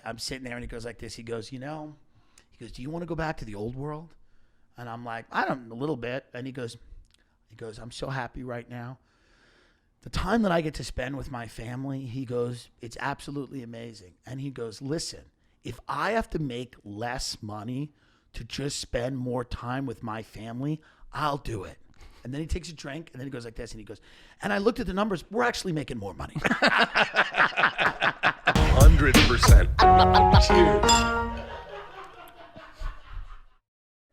I'm sitting there and he goes like this. He goes, do you want to go back to the old world? And I'm like, I don't, a little bit. And he goes, I'm so happy right now. The time that I get to spend with my family, he goes, it's absolutely amazing. And he goes, listen, if I have to make less money to just spend more time with my family, I'll do it. And then he takes a drink, and then he goes like this, and he goes, and I looked at the numbers, we're actually making more money. 100%. Cheers.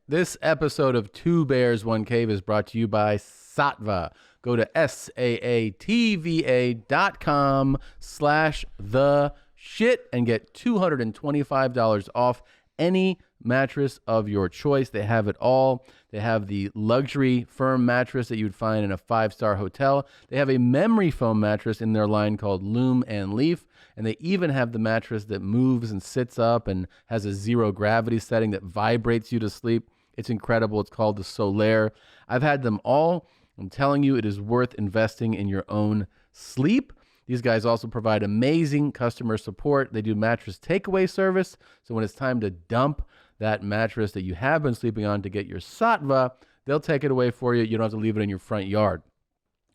This episode of Two Bears, One Cave is brought to you by Saatva. Go to saatva.com/theshit and get $225 off any mattress of your choice. They have it all. They have the luxury firm mattress that you would find in a 5-star hotel. They have a memory foam mattress in their line called Loom and Leaf. And they even have the mattress that moves and sits up and has a zero gravity setting that vibrates you to sleep. It's incredible. It's called the Solaire. I've had them all. I'm telling you, it is worth investing in your own sleep. These guys also provide amazing customer support. They do mattress takeaway service. So when it's time to dump that mattress that you have been sleeping on to get your Saatva, they'll take it away for you. You don't have to leave it in your front yard.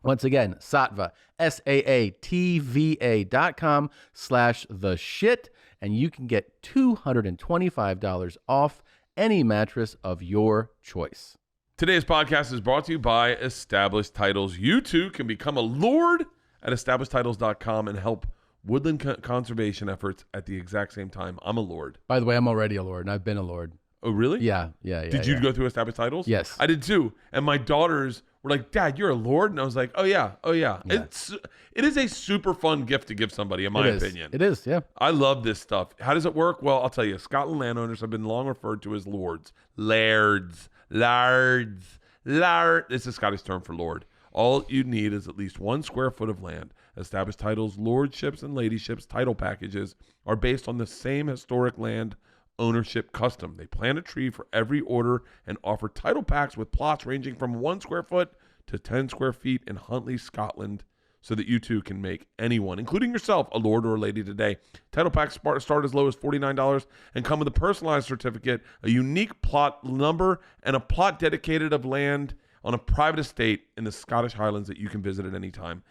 Once again, Saatva, saatva.com/theshit, and you can get $225 off any mattress of your choice. Today's podcast is brought to you by Established Titles. You too can become a lord at establishedtitles.com and help woodland conservation efforts at the exact same time. I'm a lord. By the way, I'm already a lord, and I've been a lord. Oh, really? Yeah. Did you go through Established Titles? Yes. I did too. And my daughters were like, Dad, you're a lord? And I was like, oh, yeah. It is a super fun gift to give somebody, in my opinion. It is, yeah. I love this stuff. How does it work? Well, I'll tell you. Scotland landowners have been long referred to as lords. Lairds. This is a Scottish term for lord. All you need is at least 1 square foot of land. Established Titles, lordships, and ladyships title packages are based on the same historic land ownership custom. They plant a tree for every order and offer title packs with plots ranging from 1 square foot to 10 square feet in Huntly, Scotland, so that you too can make anyone, including yourself, a lord or a lady today. Title packs start as low as $49 and come with a personalized certificate, a unique plot number, and a plot dedicated of land on a private estate in the Scottish Highlands that you can visit at any time.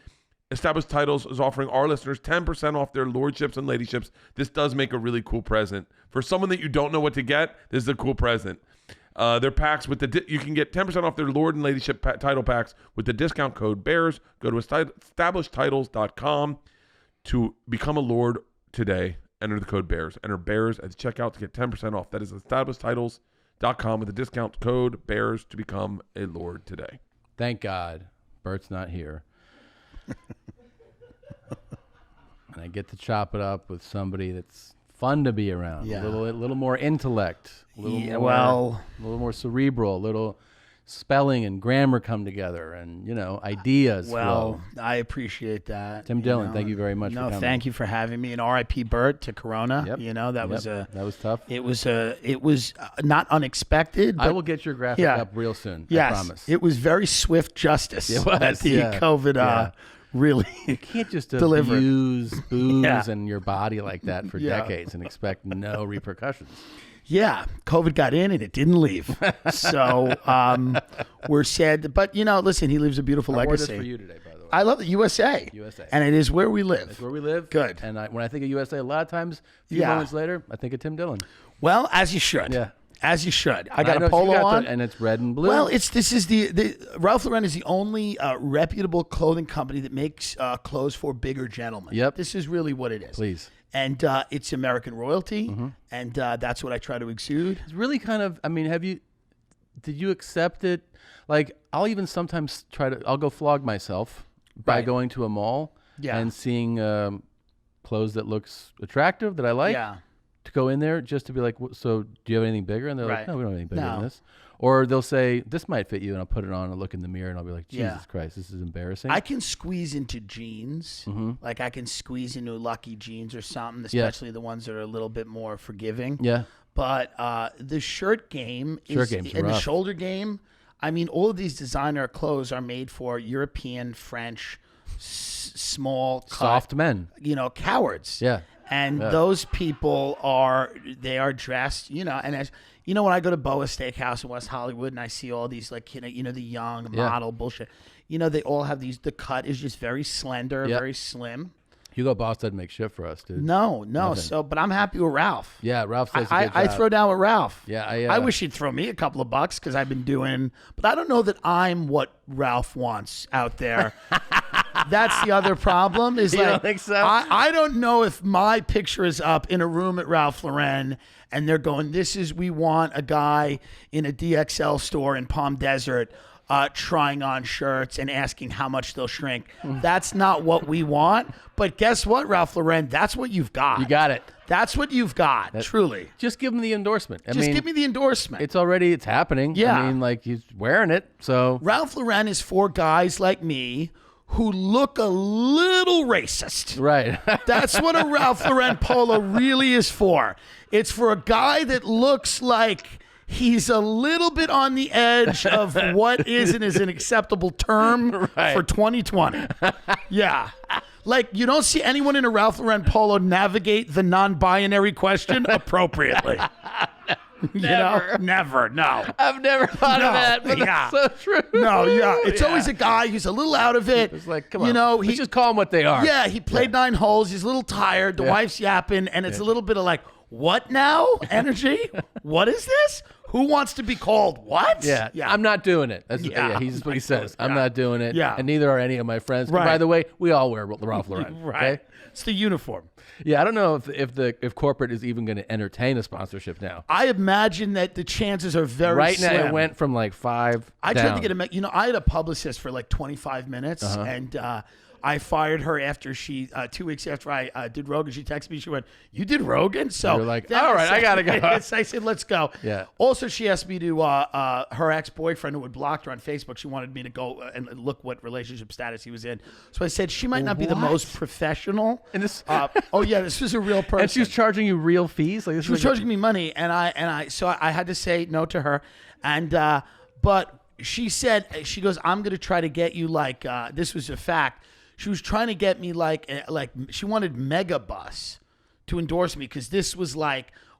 Established Titles is offering our listeners 10% off their lordships and ladyships. This does make a really cool present. For someone that you don't know what to get, this is a cool present. Their packs with you can get 10% off their lord and ladyship title packs with the discount code BEARS. Go to establishedtitles.com to become a lord today. Enter the code BEARS. Enter BEARS at checkout to get 10% off. That is establishedtitles.com with the discount code BEARS to become a lord today. Thank God Bert's not here. And I get to chop it up with somebody that's fun to be around. Yeah. A little more intellect, a little more cerebral, a little spelling and grammar come together, and ideas. Well, flow. I appreciate that. Tim Dillon, thank you very much for coming. Thank you for having me. And R.I.P. Bert to Corona. Yep. That was tough. It was not unexpected. I will get your graphic up real soon. Yes, I promise. It was very swift justice. It was, that the COVID really you can't just deliver. abuse booze and your body like that for decades and expect no repercussions. Yeah, COVID got in and it didn't leave. So we're sad. But, listen, he leaves a beautiful legacy. I wore this for you today, by the way. I love the USA. And it is where we live. It's where we live. Good. And when I think of USA, a lot of times, a few moments later, I think of Tim Dillon. Well, as you should. Yeah. As you should. I got a polo on. And it's red and blue. Well, this is the Ralph Lauren is the only reputable clothing company that makes clothes for bigger gentlemen. Yep. This is really what it is. Please. And it's American royalty, and that's what I try to exude. It's really kind of, did you accept it? Like, I'll even sometimes I'll go flog myself by going to a mall and seeing clothes that looks attractive that I like. Yeah. To go in there just to be like, so do you have anything bigger? And they're like, no, we don't have anything bigger than this. Or they'll say, this might fit you, and I'll put it on and look in the mirror, and I'll be like, Jesus Christ, this is embarrassing. I can squeeze into jeans. Like I can squeeze into Lucky jeans or something, especially the ones that are a little bit more forgiving. Yeah. But the shirt game and the shoulder game, all of these designer clothes are made for European, French, small, soft men. Cowards. Yeah. And those people are dressed, and as when I go to Boa Steakhouse in West Hollywood and I see all these the young model bullshit, they all have the cut is just very slender, very slim. Hugo Boss doesn't make shit for us, dude. No. Nothing. So, but I'm happy with Ralph. Yeah, Ralph says a good I job. throw down with Ralph. Yeah, I wish he'd throw me a couple of bucks because I've been doing, but I don't know that I'm what Ralph wants out there. That's the other problem. Is You don't think so? I don't know if my picture is up in a room at Ralph Lauren and they're going, we want a guy in a DXL store in Palm Desert trying on shirts and asking how much they'll shrink. That's not what we want. But guess what, Ralph Lauren? That's what you've got. You got it. That's what you've got, truly. Just give him the endorsement. Just give me the endorsement. It's happening. Yeah. I mean, he's wearing it, so. Ralph Lauren is for guys like me who look a little racist. Right. That's what a Ralph Lauren polo really is for. It's for a guy that looks like he's a little bit on the edge of what is and is an acceptable term for 2020. Yeah. You don't see anyone in a Ralph Lauren polo navigate the non-binary question appropriately. Never. No. I've never thought of that, but that's so true. No, yeah. It's always a guy who's a little out of it. It's come on. Let's just call them what they are. Yeah, he played 9 holes. He's a little tired. The wife's yapping, and it's a little bit of what now? Energy? What is this? Who wants to be called what? Yeah. I'm not doing it. That's he's what he says. I'm not doing it. Yeah. And neither are any of my friends. Right. By the way, we all wear Ralph Lauren. Right. Okay? It's the uniform. Yeah, I don't know if corporate is even going to entertain a sponsorship now. I imagine that the chances are very slim. Right now, it went from 5 I down. tried to get I had a publicist for 25 minutes, and I fired her after she 2 weeks after I did Rogan. She texted me. She went, "You did Rogan?" So you're like, then all right, I gotta go. I said, "Let's go." Yeah. Also, she asked me to her ex-boyfriend who had blocked her on Facebook. She wanted me to go and look what relationship status he was in. So I said she might not be the most professional. And this, this was a real person. and she was charging you real fees. She was charging me money, and I had to say no to her, and but she said she goes, "I'm going to try to get you this was a fact." She was trying to get me she wanted Megabus to endorse me because this was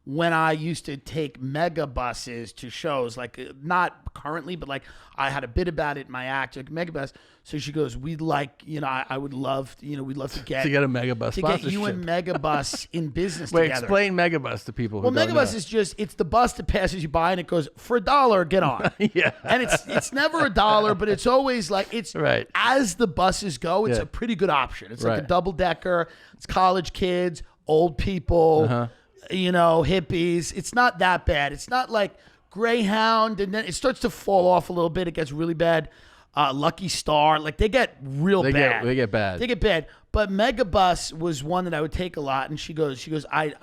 when I used to take Megabuses to shows, not currently, but I had a bit about it in my act, Megabus. So she goes, "We'd I would love, we'd love to get to get a Megabus to sponsorship. get you and Megabus in business Wait, together." explain Megabus to people. Well, Megabus is it's the bus that passes you by and it goes for $1, get on. Yeah, and it's never $1, but it's always it's right. As the buses go, it's a pretty good option. It's a double decker. It's college kids, old people, hippies. It's not that bad. It's not like Greyhound, and then it starts to fall off a little bit. It gets really bad. Lucky Star, they get real bad. They get bad. They get bad. But Megabus was one that I would take a lot. And she goes, I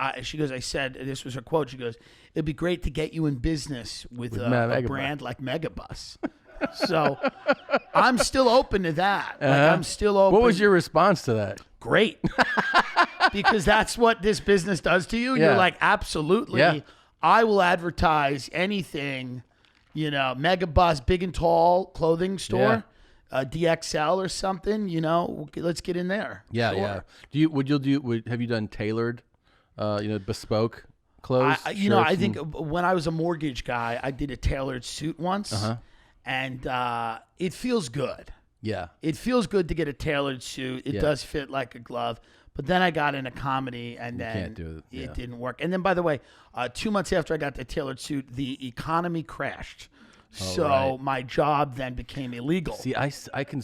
said, this was her quote. She goes, "It'd be great to get you in business with a brand like Megabus." So I'm still open to that. I'm still open. What was your response to that? Great. Because that's what this business does to you. Yeah. You're like, absolutely. Yeah. I will advertise anything. Megabus, big and tall clothing store, DXL or something. Let's get in there. Yeah, Sure. yeah. Have you done tailored, bespoke clothes? I think when I was a mortgage guy, I did a tailored suit once, and it feels good. Yeah, it feels good to get a tailored suit. It does fit like a glove. But then I got into comedy, and then it didn't work. And then, by the way, 2 months after I got the tailored suit, the economy crashed. So my job then became illegal. See, I can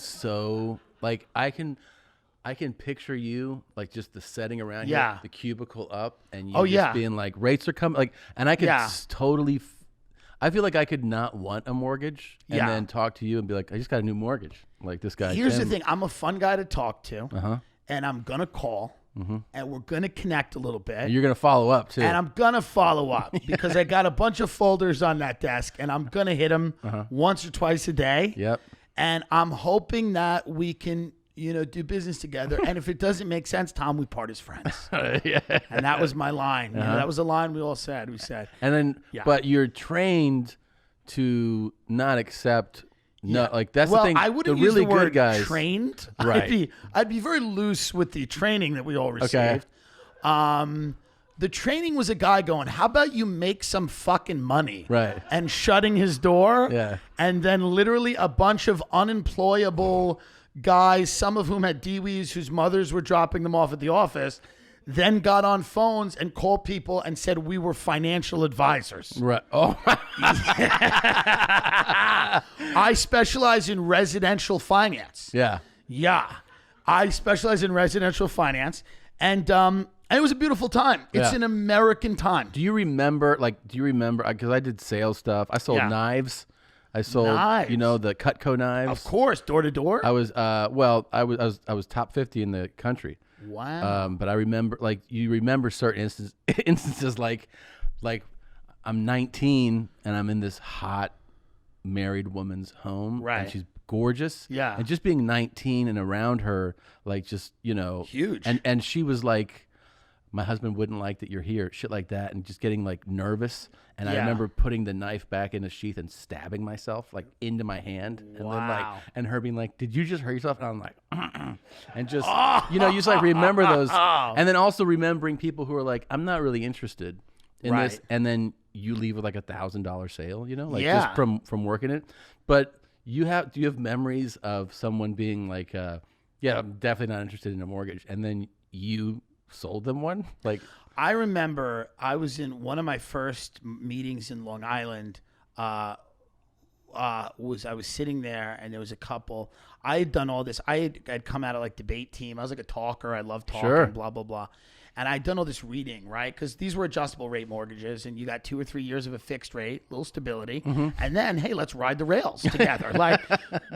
I can picture you just the setting around here, the cubicle up, and you being rates are coming, and I could totally. I feel like I could not want a mortgage and then talk to you and be like, I just got a new mortgage. This guy. Here's Tim. the thing: I'm a fun guy to talk to. And I'm going to call, and we're going to connect a little bit. And you're going to follow up, too. And I'm going to follow up because I got a bunch of folders on that desk, and I'm going to hit them once or twice a day. Yep. And I'm hoping that we can, do business together. And if it doesn't make sense, Tom, we part as friends. Yeah. And that was my line. That was a line we all said. We said. And then, but you're trained to not accept... No, that's the thing. I wouldn't the really use the word good guys trained. Right. I'd be very loose with the training that we all received. The training was a guy going, how about you make some fucking money? Right. And shutting his door. Yeah. And then literally a bunch of unemployable guys, some of whom had DWs whose mothers were dropping them off at the office, then got on phones and called people and said we were financial advisors. Right. Oh. I specialize in residential finance. Yeah. Yeah. I specialize in residential finance. And it was a beautiful time. It's Yeah. an American time. Do you remember, because I did sales stuff. I sold Yeah. knives. I sold, Knives. the Cutco knives. Of course, door to door. I was, I was top 50 in the country. Wow. But I remember, you remember certain instances, like I'm 19 and I'm in this hot married woman's home. Right. And she's gorgeous. Yeah. And just being 19 and around her, Huge. And she was like, my husband wouldn't like that you're here, shit like that, and just getting nervous. And I Yeah. remember putting the knife back in the sheath and stabbing myself into my hand, and Wow. and her being like, "Did you just hurt yourself?" And I'm like, and just you just remember those, and then also remembering people who are like, "I'm not really interested in this," Right. and then you leave with $1,000 sale, Yeah. just from working it. But do you have memories of someone being like, "Yeah, I'm definitely not interested in a mortgage," and then you sold them one? I remember I was in one of my first meetings in Long Island. I was sitting there and there was a couple. I had done all this. I'd come out of debate team. I was like a talker. I love talking. Sure. Blah blah blah. And I'd done all this reading, right? Because these were adjustable rate mortgages, and you got 2 or 3 years of a fixed rate, little stability, and then hey, let's ride the rails together.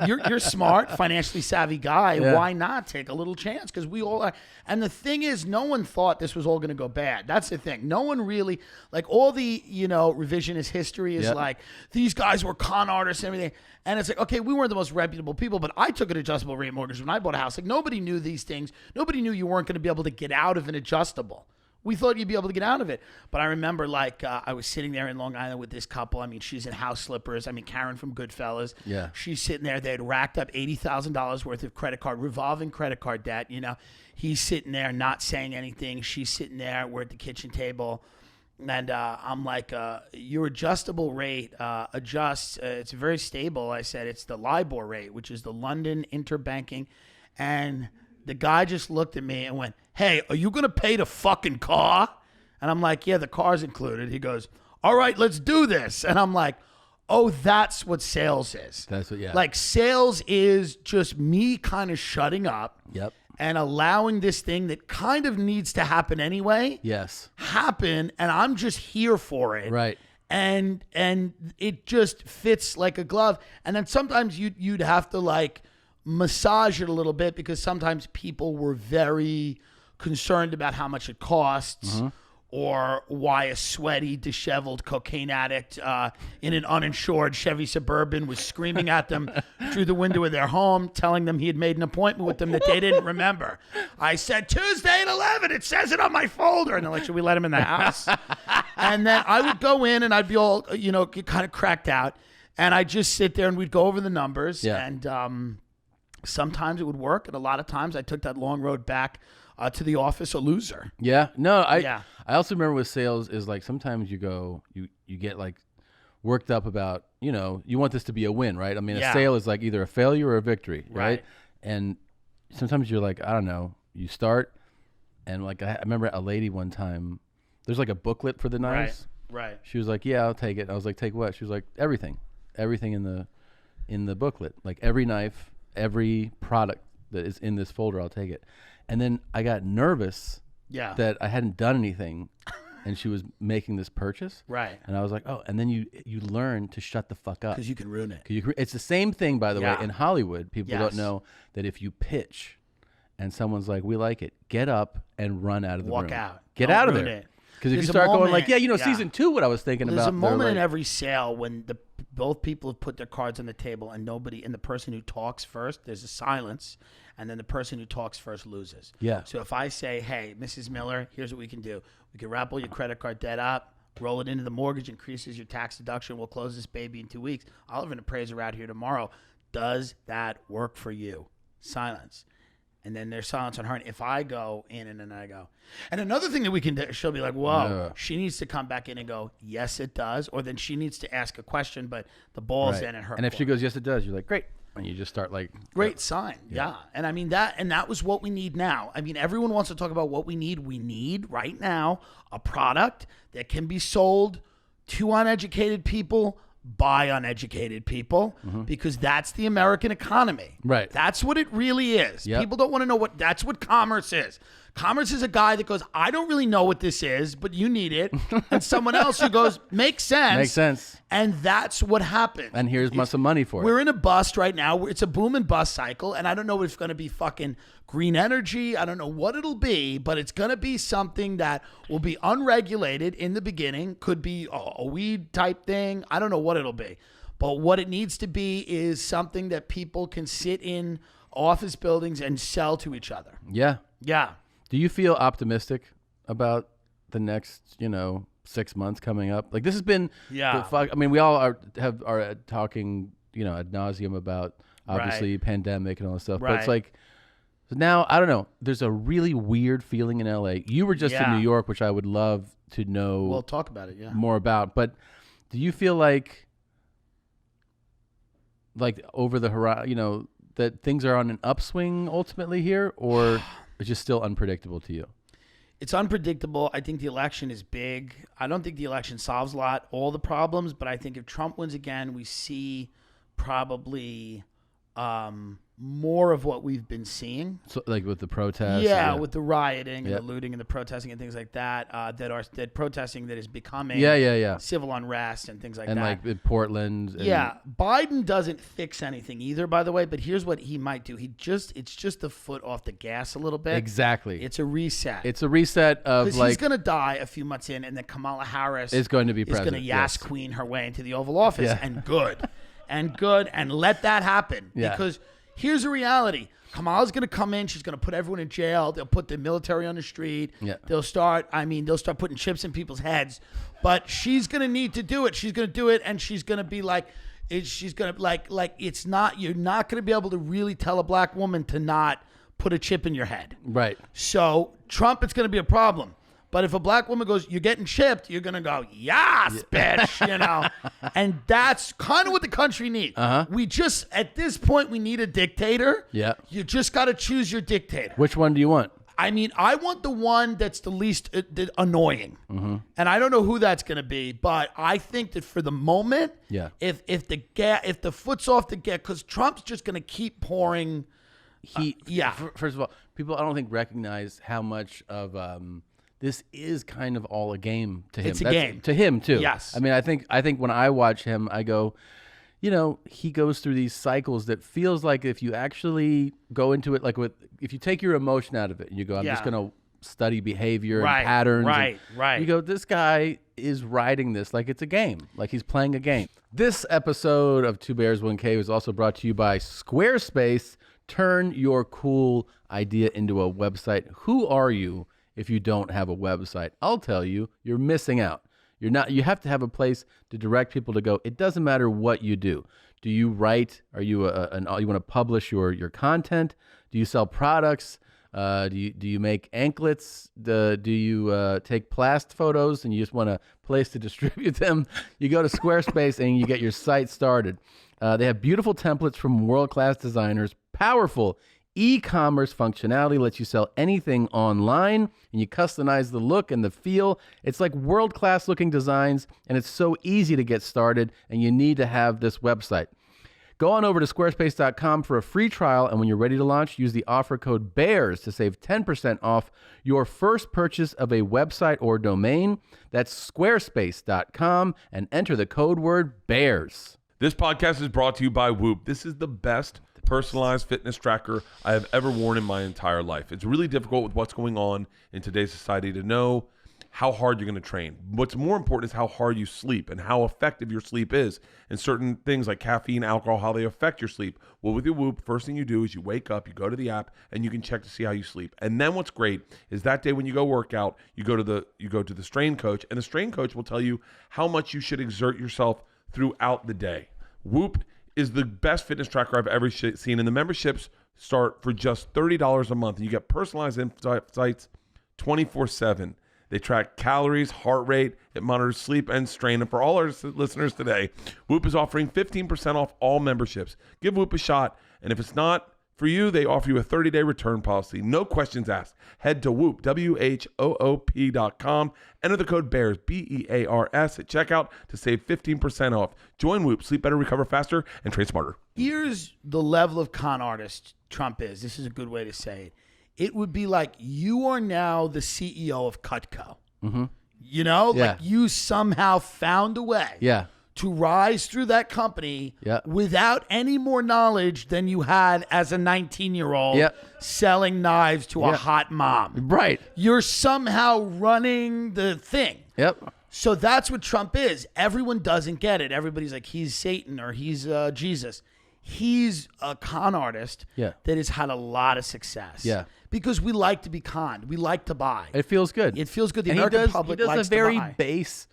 You're smart, financially savvy guy. Yeah. Why not take a little chance? Because we all are. And the thing is, no one thought this was all going to go bad. That's the thing. No one really all the revisionist history is Yep. these guys were con artists and everything. And it's okay, we weren't the most reputable people, but I took an adjustable rate mortgage when I bought a house. Nobody knew these things. Nobody knew you weren't going to be able to get out of an adjustable. We thought you'd be able to get out of it. But I remember I was sitting there in Long Island with this couple. I mean, she's in house slippers. I mean, Karen from Goodfellas. Yeah. She's sitting there. They had racked up $80,000 worth of revolving credit card debt. He's sitting there not saying anything. She's sitting there. We're at the kitchen table. And I'm like, your adjustable rate adjusts. It's very stable. I said, it's the LIBOR rate, which is the London Interbanking. And the guy just looked at me and went, hey, are you going to pay the fucking car? And I'm like, yeah, the car's included. He goes, all right, let's do this. And I'm like, oh, that's what sales is. That's what, yeah. Sales is just me kind of shutting up. Yep. And allowing this thing that kind of needs to happen anyway Yes. happen, and I'm just here for it. Right. And it just fits like a glove. And then sometimes you'd have to massage it a little bit because sometimes people were very concerned about how much it costs. Or why a sweaty, disheveled cocaine addict in an uninsured Chevy Suburban was screaming at them through the window of their home, telling them he had made an appointment with them that they didn't remember. I said, Tuesday at 11, it says it on my folder. And they're like, should we let him in the house? And then I would go in and I'd be all, kind of cracked out. And I'd just sit there and we'd go over the numbers. Yeah. And sometimes it would work. And a lot of times I took that long road back to the office a loser. Yeah. No, Yeah. I also remember with sales is sometimes you get worked up about, you want this to be a win, right? I mean, Yeah. a sale is either a failure or a victory, right? Right. And sometimes you're I don't know, you start and I remember a lady one time, there's a booklet for the knives. Right. She was like, yeah, I'll take it. I was like, take what? She was like, everything in the booklet, every knife, every product that is in this folder, I'll take it. And then I got nervous Yeah. that I hadn't done anything and she was making this purchase. Right. And I was like, oh, and then you learn to shut the fuck up. Because you can ruin it. It's the same thing, by the Yeah. way, in Hollywood. People Yes. don't know that if you pitch and someone's like, we like it, get up and run out of the room. Walk out. Get Don't out of ruin there. it. Because if you There's a start going moment- yeah. season 2, what I was thinking There's about. a moment they're in like- every sale when both people have put their cards on the table and the person who talks first, there's a silence, and then the person who talks first loses. Yeah. So if I say, hey, Mrs. Miller, here's what we can do. We can wrap all your credit card debt up, roll it into the mortgage, increases your tax deduction. We'll close this baby in 2 weeks. I'll have an appraiser out here tomorrow. Does that work for you? Silence. And then there's silence on her. And if I go in and then I go. And another thing that we can do, she'll be like, whoa, she needs to come back in and go, yes, it does. Or then she needs to ask a question, but the ball's in her. And if she goes, yes, it does, you're like, great. And you just start like. Great sign. Yeah. And I mean, that was what we need now. I mean, everyone wants to talk about what we need. We need right now a product that can be sold to uneducated people by uneducated people, because that's the American economy. Right. That's what it really is. Yep. People don't want to know that's what commerce is. Commerce is a guy that goes, I don't really know what this is, but you need it. And someone else who goes, makes sense. Makes sense. And that's what happens. And here's some money for it. We're in a bust right now. It's a boom and bust cycle. And I don't know if it's going to be fucking green energy. I don't know what it'll be, but it's going to be something that will be unregulated in the beginning. Could be a weed type thing. I don't know what it'll be. But what it needs to be is something that people can sit in office buildings and sell to each other. Yeah. Yeah. Do you feel optimistic about the next, 6 months coming up? Like, this has been, I mean, we all are talking, ad nauseum about obviously pandemic and all this stuff. But it's like, now, I don't know. There's a really weird feeling in LA. You were just in New York, which I would love to know. We'll talk about it, more about. But do you feel like over the horizon, that things are on an upswing ultimately here, or it's just still unpredictable to you? It's unpredictable. I think the election is big. I don't think the election solves all the problems, but I think if Trump wins again, we see probably more of what we've been seeing. So, like with the protests? Yeah, with the rioting and the looting and the protesting and things like that, that protesting that is becoming civil unrest and things like that. And like in Portland. Biden doesn't fix anything either, by the way, but here's what he might do. It's just the foot off the gas a little bit. Exactly. It's a reset. It's a reset of because he's going to die a few months in, and then Kamala Harris is going to be president. Is going to queen her way into the Oval Office, and good, and let that happen. Because here's the reality. Kamala's going to come in. She's going to put everyone in jail. They'll put the military on the street. They'll start putting chips in people's heads. But she's going to need to do it. She's going to do it, and she's going to be like, it's not, you're not going to be able to really tell a black woman to not put a chip in your head. Right. So Trump, it's going to be a problem. But if a black woman goes, you're getting chipped, you're going to go, yes, bitch, And that's kind of what the country needs. We just, at this point, we need a dictator. Yeah. You just got to choose your dictator. Which one do you want? I mean, I want the one that's the least annoying. And I don't know who that's going to be, but I think that for the moment, if the foot's off the gas, because Trump's just going to keep pouring heat. First of all, people I don't think recognize how much of this is kind of all a game to him. It's a game. To him, too. Yes. I mean, I think when I watch him, I go, he goes through these cycles that feels like if you actually go into it, like if you take your emotion out of it and you go, I'm just going to study behavior and patterns. Right. You go, this guy is riding this like it's a game, like he's playing a game. This episode of Two Bears, One Cave is also brought to you by Squarespace. Turn your cool idea into a website. Who are you if you don't have a website? I'll tell you, you're missing out. You have to have a place to direct people to go. It doesn't matter what you do. Do you write? Are you you want to publish your content? Do you sell products? Do you make anklets? Do you take plast photos and you just want a place to distribute them? You go to Squarespace and you get your site started. They have beautiful templates from world-class designers, powerful e-commerce functionality lets you sell anything online, and you customize the look and the feel. It's like world-class looking designs, and it's so easy to get started, and you need to have this website. Go on over to squarespace.com for a free trial, and when you're ready to launch, use the offer code BEARS to save 10% off your first purchase of a website or domain. That's squarespace.com, and enter the code word BEARS. This podcast is brought to you by Whoop. This is the best personalized fitness tracker I have ever worn in my entire life. It's really difficult with what's going on in today's society to know how hard you're going to train. What's more important is how hard you sleep and how effective your sleep is. And certain things like caffeine, alcohol, how they affect your sleep. Well, with your Whoop, first thing you do is you wake up, you go to the app, and you can check to see how you sleep. And then what's great is that day when you go work out, you go to the strain coach, and the strain coach will tell you how much you should exert yourself throughout the day. Whoop is the best fitness tracker I've ever seen, and the memberships start for just $30 a month. You get personalized insights 24/7. They track calories, heart rate, it monitors sleep and strain. And for all our listeners today, Whoop is offering 15% off all memberships. Give Whoop a shot, and if it's not for you, they offer you a 30-day return policy. No questions asked. Head to Whoop, WHOOP.com. Enter the code BEARS, BEARS, at checkout to save 15% off. Join Whoop, sleep better, recover faster, and train smarter. Here's the level of con artist Trump is. This is a good way to say it. It would be like you are now the CEO of Cutco. Mm-hmm. You know, Yeah. like you somehow found a way Yeah. to rise through that company Yeah. without any more knowledge than you had as a 19-year-old Yeah. selling knives to a Yeah. hot mom. Right. You're somehow running the thing. Yep. So that's what Trump is. Everyone doesn't get it. Everybody's like, he's Satan or he's Jesus. He's a con artist Yeah. that has had a lot of success. Yeah. Because we like to be conned. We like to buy. It feels good. It feels good. The And American public he does likes a very to buy. base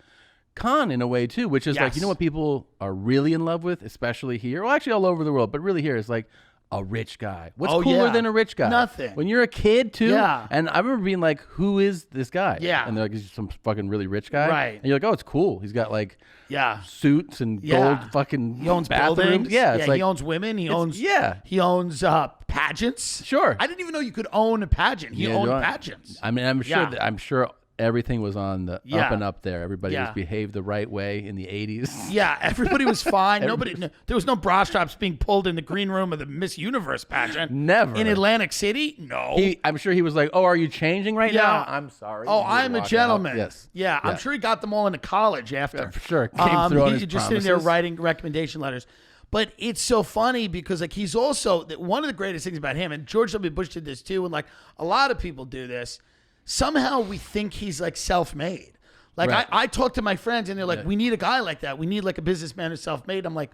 con in a way too, which is like, Yes. you know what people are really in love with, especially here, well, actually all over the world, but really here is like a rich guy. What's Oh, cooler yeah. than a rich guy? Nothing. When you're a kid too. Yeah. And I remember being like, who is this guy? Yeah. And they're like, he's some fucking really rich guy. Right. And you're like, oh, it's cool. He's got like Yeah. suits and Yeah. gold fucking He owns bathrooms. buildings. Yeah. It's like, he owns women. He owns yeah. He owns pageants. Sure. I didn't even know you could own a pageant. He Yeah, owned do I- pageants. I mean, I'm sure. Yeah. I'm sure everything was on the Yeah. up and up there. Everybody Yeah. was behaved the right way in the 80s. Yeah, everybody was fine. There was no bra straps being pulled in the green room of the Miss Universe pageant. Never. In Atlantic City? No. I'm sure he was like, "Oh, are you changing right Yeah. now?" I'm sorry. Oh, And he would I'm a walk out. gentleman. Yes. Yeah, I'm sure he got them all into college after. For sure. Came through on his just sitting there promises. writing recommendation letters. But it's so funny because like he's also one of the greatest things about him, and George W. Bush did this too, and like a lot of people do this. Somehow we think he's like self-made. Like Right. I talk to my friends and they're like, Yeah. we need a guy like that. We need like a businessman who's self-made. I'm like,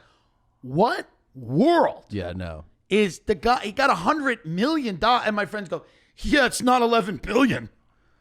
what world Yeah, no. is the guy? He got $100 million, and my friends go, yeah, it's not 11 billion.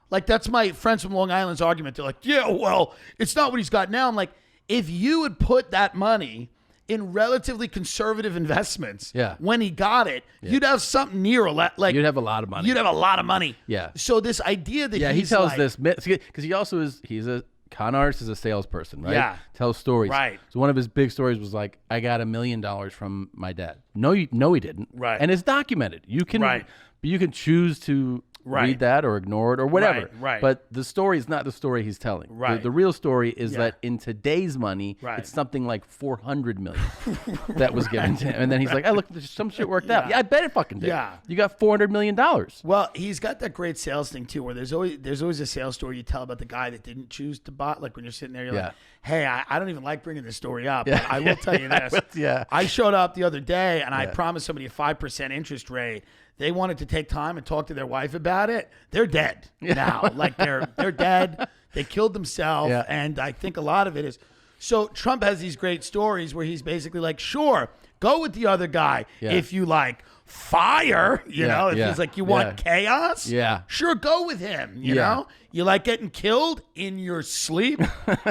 Like that's my friends from Long Island's argument. They're like, yeah, well, it's not what he's got now. I'm like, if you would put that money in relatively conservative investments, Yeah. when he got it, you'd have something near a lot. Like You'd have a lot of money. You'd have a lot of money. Yeah. So this idea that Yeah, he he's tells like, this because he also is. He's a con artist, is a salesperson, right? Yeah. Tells stories. Right. So one of his big stories was like, I got $1 million from my dad. No, he didn't. Right. And it's documented. You can. Right. But you can choose to. Right. Read that or ignore it or whatever. Right. But the story is not the story he's telling. Right. The real story is Yeah. that in today's money, Right. it's something like $400 million that was given to him. And then he's like, "Oh, look, some shit worked out. Yeah, I bet it fucking did. Yeah. You got $400 million. Well, he's got that great sales thing too, where there's always a sales story you tell about the guy that didn't choose to buy. Like when you're sitting there, you're Yeah. like, hey, I don't even like bringing this story up, but I will tell you this. Yeah. I showed up the other day and I Yeah. promised somebody a 5% interest rate. They wanted to take time and talk to their wife about it. They're dead now. Like they're dead. They killed themselves. Yeah. And I think a lot of it is. So Trump has these great stories where he's basically like, sure, go with the other guy Yeah. if you like fire, you know, if yeah, he's like, you want chaos? Yeah. Sure, go with him, you Yeah. know? You like getting killed in your sleep?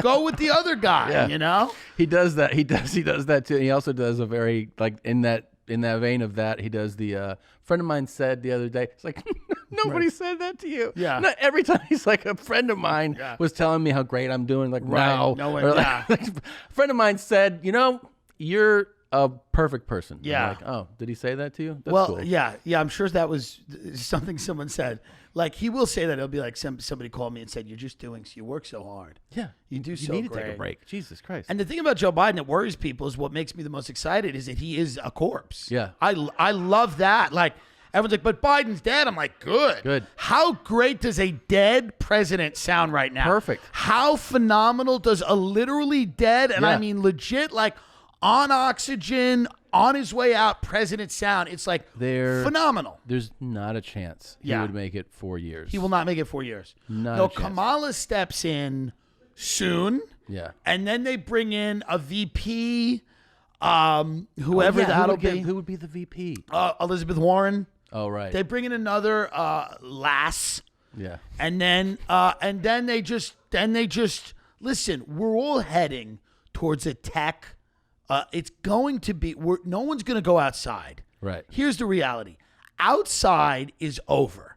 Go with the other guy, Yeah. you know? He does that. He does that too. And he also does a very like in that vein of that. He does the friend of mine said the other day. It's like nobody said that to you. Yeah. No, every time he's like a friend of mine was telling me how great I'm doing. Like Right. no, No one- Or, yeah. like, a friend of mine said, you know, you're a perfect person. And I'm Yeah. like, oh, did he say that to you? That's Well, cool. yeah. I'm sure that was something someone said. Like, he will say that. It'll be like somebody called me and said, you're just doing, you work so hard. Yeah. You do You so need to great. take a break. Jesus Christ. And the thing about Joe Biden that worries people is what makes me the most excited is that he is a corpse. Yeah. I love that. Like, everyone's like, but Biden's dead. I'm like, good. Good. How great does a dead president sound right now? Perfect. How phenomenal does a literally dead, and I Yeah. mean legit, like on oxygen, on his way out, president sound? It's like phenomenal. There's not a chance he Yeah. would make it 4 years. He will not make it 4 years. Not No, a chance. Kamala steps in soon. Yeah. And then they bring in a VP, whoever that'll be. Who would be the VP? Elizabeth Warren. Oh, right. They bring in another lass, yeah. and then they just listen. We're all heading towards a tech. It's going to be. No one's going to go outside. Right. Here's the reality. Outside is over.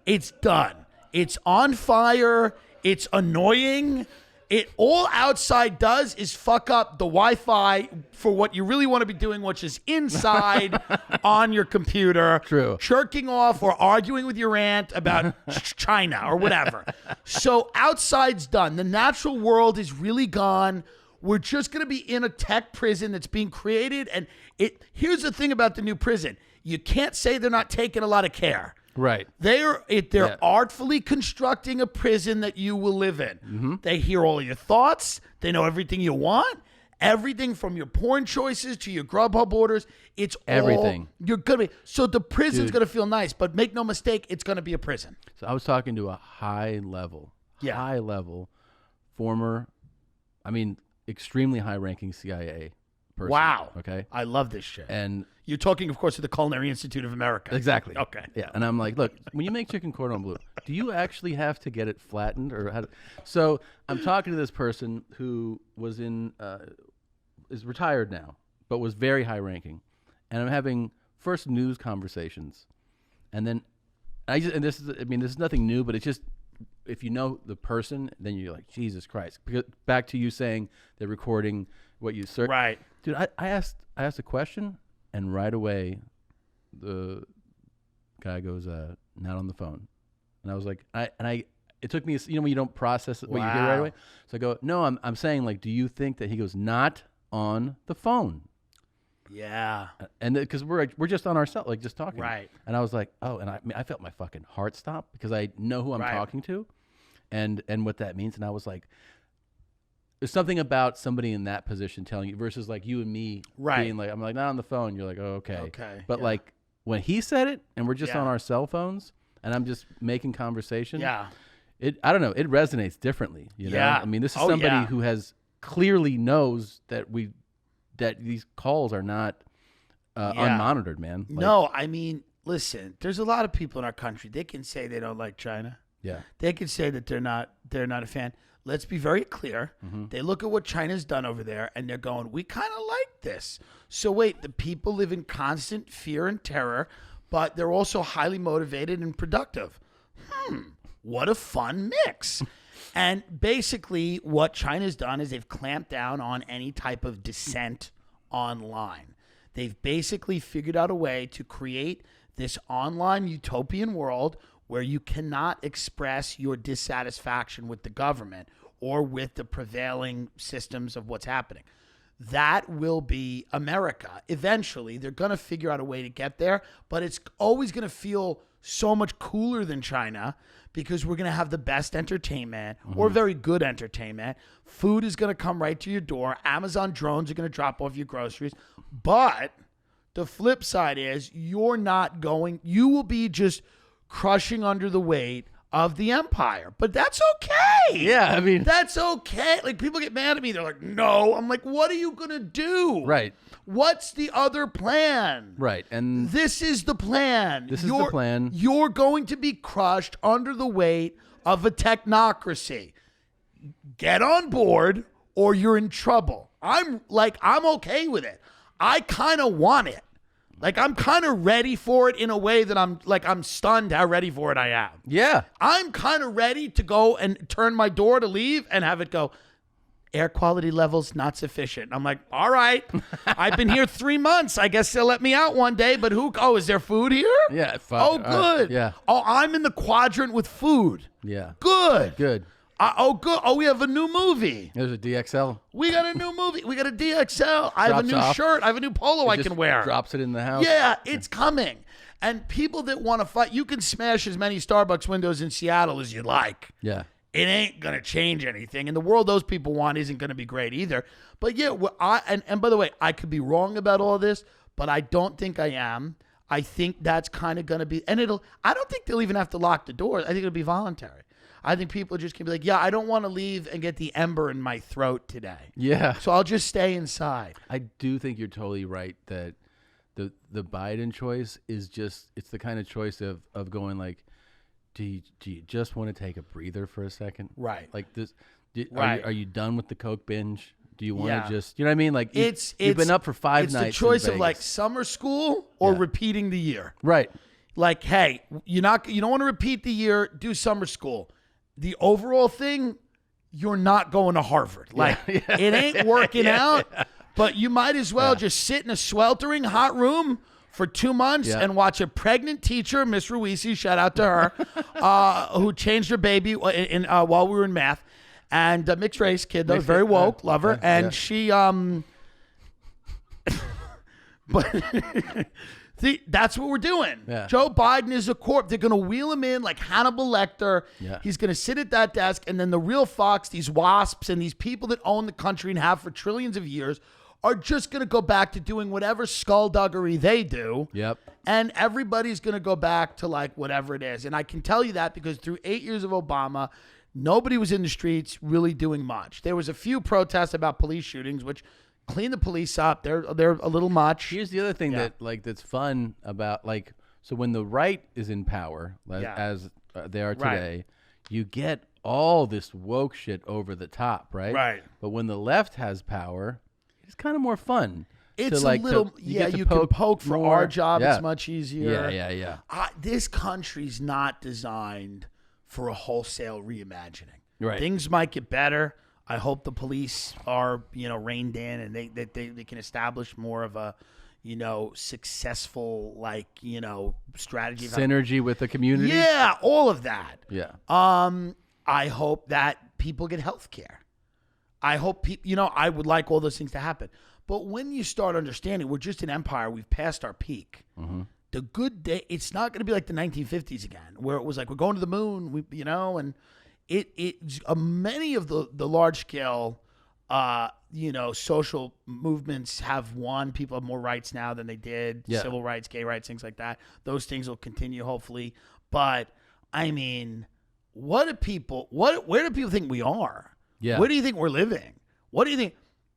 It's done. It's on fire. It's annoying. All outside does is fuck up the Wi-Fi for what you really want to be doing, which is inside on your computer. True. Jerking off or arguing with your aunt about China or whatever. So outside's done. The natural world is really gone. We're just going to be in a tech prison that's being created. And here's the thing about the new prison. You can't say they're not taking a lot of care. Right. They're artfully constructing a prison that you will live in. Mm-hmm. They hear all your thoughts. They know everything you want. Everything from your porn choices to your Grubhub orders. It's everything. You're gonna be. So the prison's gonna feel nice, but make no mistake, it's gonna be a prison. So I was talking to a high level former, extremely high ranking CIA person. Wow. Okay. I love this shit. And you're talking, of course, to the Culinary Institute of America. exactly. Okay. Yeah. And I'm like, look, when you make chicken cordon bleu, do you actually have to get it flattened or how? So I'm talking to this person who was is retired now, but was very high ranking, and I'm having first news conversations, and then this is nothing new, but it's just if you know the person, then you're like, Jesus Christ. Because back to you saying they're recording what you search. Right. Dude, I asked a question, and right away, the guy goes, not on the phone. And I was like, it took me, when you don't process what you hear right away. So I go, no, I'm saying, like, do you think that he goes, not on the phone? Yeah. And because we're just on our cell, like just talking. Right. And I was like, oh, and I felt my fucking heart stop because I know who I'm talking to and what that means. And I was like, there's something about somebody in that position telling you versus like you and me being like, I'm like, not on the phone. You're like, oh, okay. Okay. But like when he said it and we're just on our cell phones and I'm just making conversation. Yeah. I don't know. It resonates differently. You know? I mean, this is somebody who has clearly knows that these calls are not unmonitored, man. Like, no, I mean, listen, there's a lot of people in our country. They can say they don't like China. Yeah. They can say that they're not a fan. Let's be very clear. Mm-hmm. They look at what China's done over there and they're going, we kind of like this. So wait, the people live in constant fear and terror, but they're also highly motivated and productive. What a fun mix. And basically what China's done is they've clamped down on any type of dissent online. They've basically figured out a way to create this online utopian world where you cannot express your dissatisfaction with the government or with the prevailing systems of what's happening. That will be America. Eventually, they're going to figure out a way to get there, but it's always going to feel so much cooler than China because we're going to have the best entertainment or very good entertainment. Food is going to come right to your door. Amazon drones are going to drop off your groceries. But the flip side is you will be just crushing under the weight of the empire. But that's okay. Yeah, I mean, that's okay. Like, people get mad at me. They're like, no. I'm like, what are you going to do? Right. What's the other plan? Right. And this is the plan. The plan. You're going to be crushed under the weight of a technocracy. Get on board or you're in trouble. I'm okay with it. I kind of want it. Like, I'm kind of ready for it in a way that I'm stunned how ready for it I am. Yeah. I'm kind of ready to go and turn my door to leave and have it go, air quality levels not sufficient. I'm like, all right, I've been here 3 months. I guess they'll let me out one day, but is there food here? Yeah. Oh, good. Yeah. Oh, I'm in the quadrant with food. Yeah. Good. Good. Good. Oh, we have a new movie. There's a DXL. We got a new movie. We got a DXL. I have a new shirt. I have a new polo I can wear. Drops it in the house. Yeah, it's coming. And people that want to fight, you can smash as many Starbucks windows in Seattle as you like. Yeah. It ain't going to change anything. And the world those people want isn't going to be great either. But yeah, and by the way, I could be wrong about all this, but I don't think I am. I think that's kind of going to be, and I don't think they'll even have to lock the doors. I think it'll be voluntary. I think people just can be like, yeah, I don't want to leave and get the ember in my throat today. Yeah. So I'll just stay inside. I do think you're totally right that the Biden choice is it's the kind of choice of going like, do you just want to take a breather for a second? Right. Like this. Right. Are you done with the Coke binge? do you want Yeah. to just, you know what I mean? Like It's you've been up for 5 it's nights. It's the choice in of like Vegas. summer school or Yeah. repeating the year. Right. Like, hey, you don't want to repeat the year, do summer school. The overall thing, you're not going to Harvard. Like, it ain't working out, but you might as well just sit in a sweltering hot room for 2 months and watch a pregnant teacher, Miss Ruisi, shout out to her, who changed her baby while we were in math, and mixed race kid, though, very woke, love her, and she, but that's what we're doing. Yeah. Joe Biden is a corp. They're going to wheel him in like Hannibal Lecter. Yeah. He's going to sit at that desk, and then the real Fox, these WASPs and these people that own the country and have for trillions of years, are just going to go back to doing whatever skullduggery they do. Yep. And everybody's going to go back to like whatever it is. And I can tell you that because through 8 years of Obama, nobody was in the streets really doing much. There was a few protests about police shootings, which clean the police up. They're a little much. Here's the other thing that's fun about so when the right is in power, as they are today, you get all this woke shit over the top, right? Right. But when the left has power, it's kind of more fun. It's to, a little, get to you can poke for more. our job. Yeah. It's much easier. Yeah. This country's not designed for a wholesale reimagining. Right. Things might get better. I hope the police are, reined in and they can establish more of a, successful, strategy. Synergy with the community. Yeah, all of that. Yeah. I hope that people get health care. I hope people, I would like all those things to happen. But when you start understanding we're just an empire, we've passed our peak. Mm-hmm. The good day, it's not going to be like the 1950s again, where it was like we're going to the moon, and many of the large scale, social movements have won. People have more rights now than they did. Yeah. Civil rights, gay rights, things like that. Those things will continue, hopefully. But I mean, where do people think we are? Yeah. Where do you think we're living? What do you think?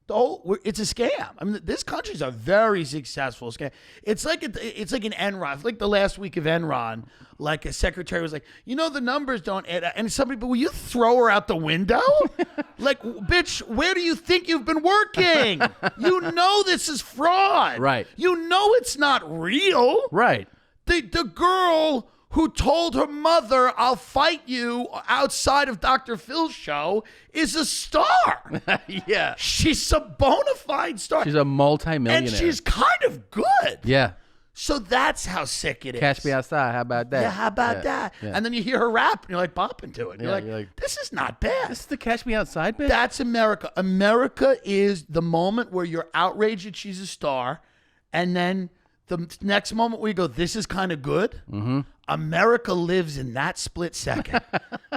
It's a scam. I mean, this country's a very successful scam. It's like an Enron. Like the last week of Enron, like a secretary was like, the numbers don't add up. And somebody, but will you throw her out the window? Like, bitch, where do you think you've been working? You know this is fraud. Right. You know it's not real. Right. The girl who told her mother, I'll fight you outside of Dr. Phil's show, is a star. Yeah. She's a bona fide star. She's a multimillionaire. And she's kind of good. Yeah. So that's how sick it is. Catch me outside. How about that? Yeah, how about that? Yeah. And then you hear her rap and you're like bopping to it. Yeah, You're like, this is not bad. This is the Catch Me Outside bit? That's America. America is the moment where you're outraged that she's a star. And then the next moment where you go, this is kind of good. Mm-hmm. America lives in that split second.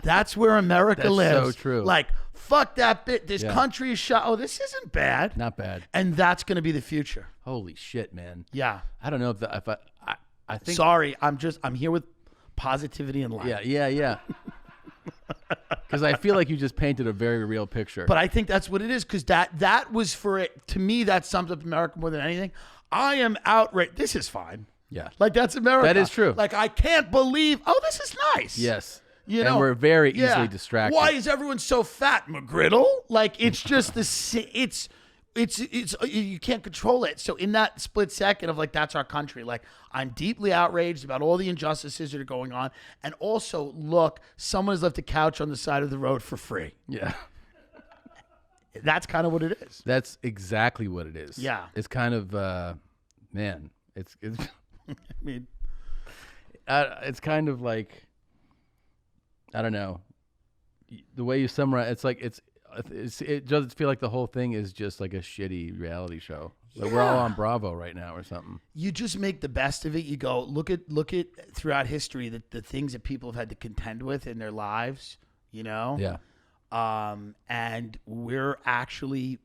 That's where America lives. So true. Like, fuck that bit. This country is shot. Oh, this isn't bad. Not bad. And that's going to be the future. Holy shit, man. Yeah. I don't know if I think. Sorry, I'm here with positivity and light. Yeah. Because I feel like you just painted a very real picture. But I think that's what it is, because that was for it. To me, that sums up America more than anything. I am outraged. This is fine. Yeah. Like, that's America. That is true. Like, I can't believe, this is nice. Yes. And we're very easily distracted. Why is everyone so fat, McGriddle? Like, it's just it's you can't control it. So in that split second of like, that's our country. Like, I'm deeply outraged about all the injustices that are going on. And also, look, someone has left a couch on the side of the road for free. Yeah. That's kind of what it is. That's exactly what it is. Yeah. It's kind of, man, it's I mean, it's kind of like, I don't know, the way you summarize. It's like it does feel like the whole thing is just like a shitty reality show. Like we're all on Bravo right now or something. You just make the best of it. You go look at throughout history the things that people have had to contend with in their lives. Yeah. And we're actually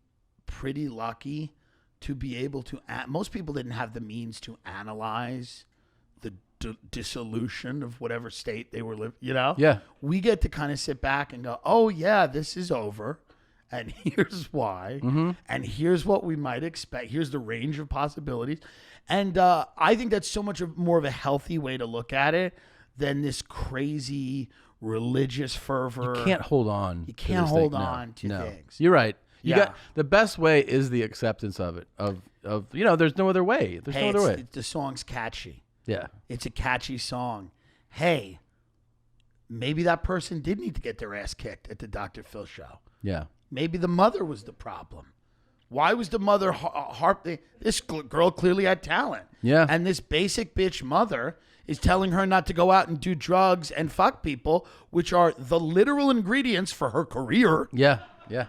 pretty lucky to be able to. Most people didn't have the means to analyze the dissolution of whatever state they were living. Yeah. We get to kind of sit back and go, oh yeah, this is over, and here's why, and here's what we might expect. Here's the range of possibilities, and I think that's so much more of a healthy way to look at it than this crazy religious fervor. You can't hold on. You can't hold on to things. You're right. The best way is the acceptance of it. Of there's no other way. There's no other way. The song's catchy. Yeah. It's a catchy song. Hey, maybe that person did need to get their ass kicked at the Dr. Phil show. Yeah. Maybe the mother was the problem. Why was the mother this girl clearly had talent. Yeah. And this basic bitch mother is telling her not to go out and do drugs and fuck people, which are the literal ingredients for her career. Yeah. Yeah.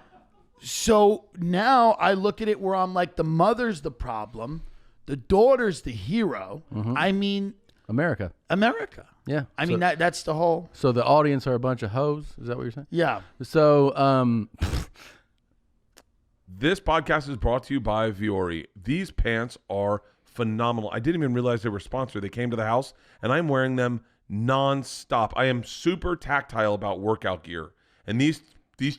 So now I look at it where I'm like, the mother's the problem. The daughter's the hero. Mm-hmm. I mean, America. Yeah. I mean, that's the whole. So the audience are a bunch of hoes? Is that what you're saying? Yeah. So, This podcast is brought to you by Viore. These pants are phenomenal. I didn't even realize they were sponsored. They came to the house, and I'm wearing them nonstop. I am super tactile about workout gear, and these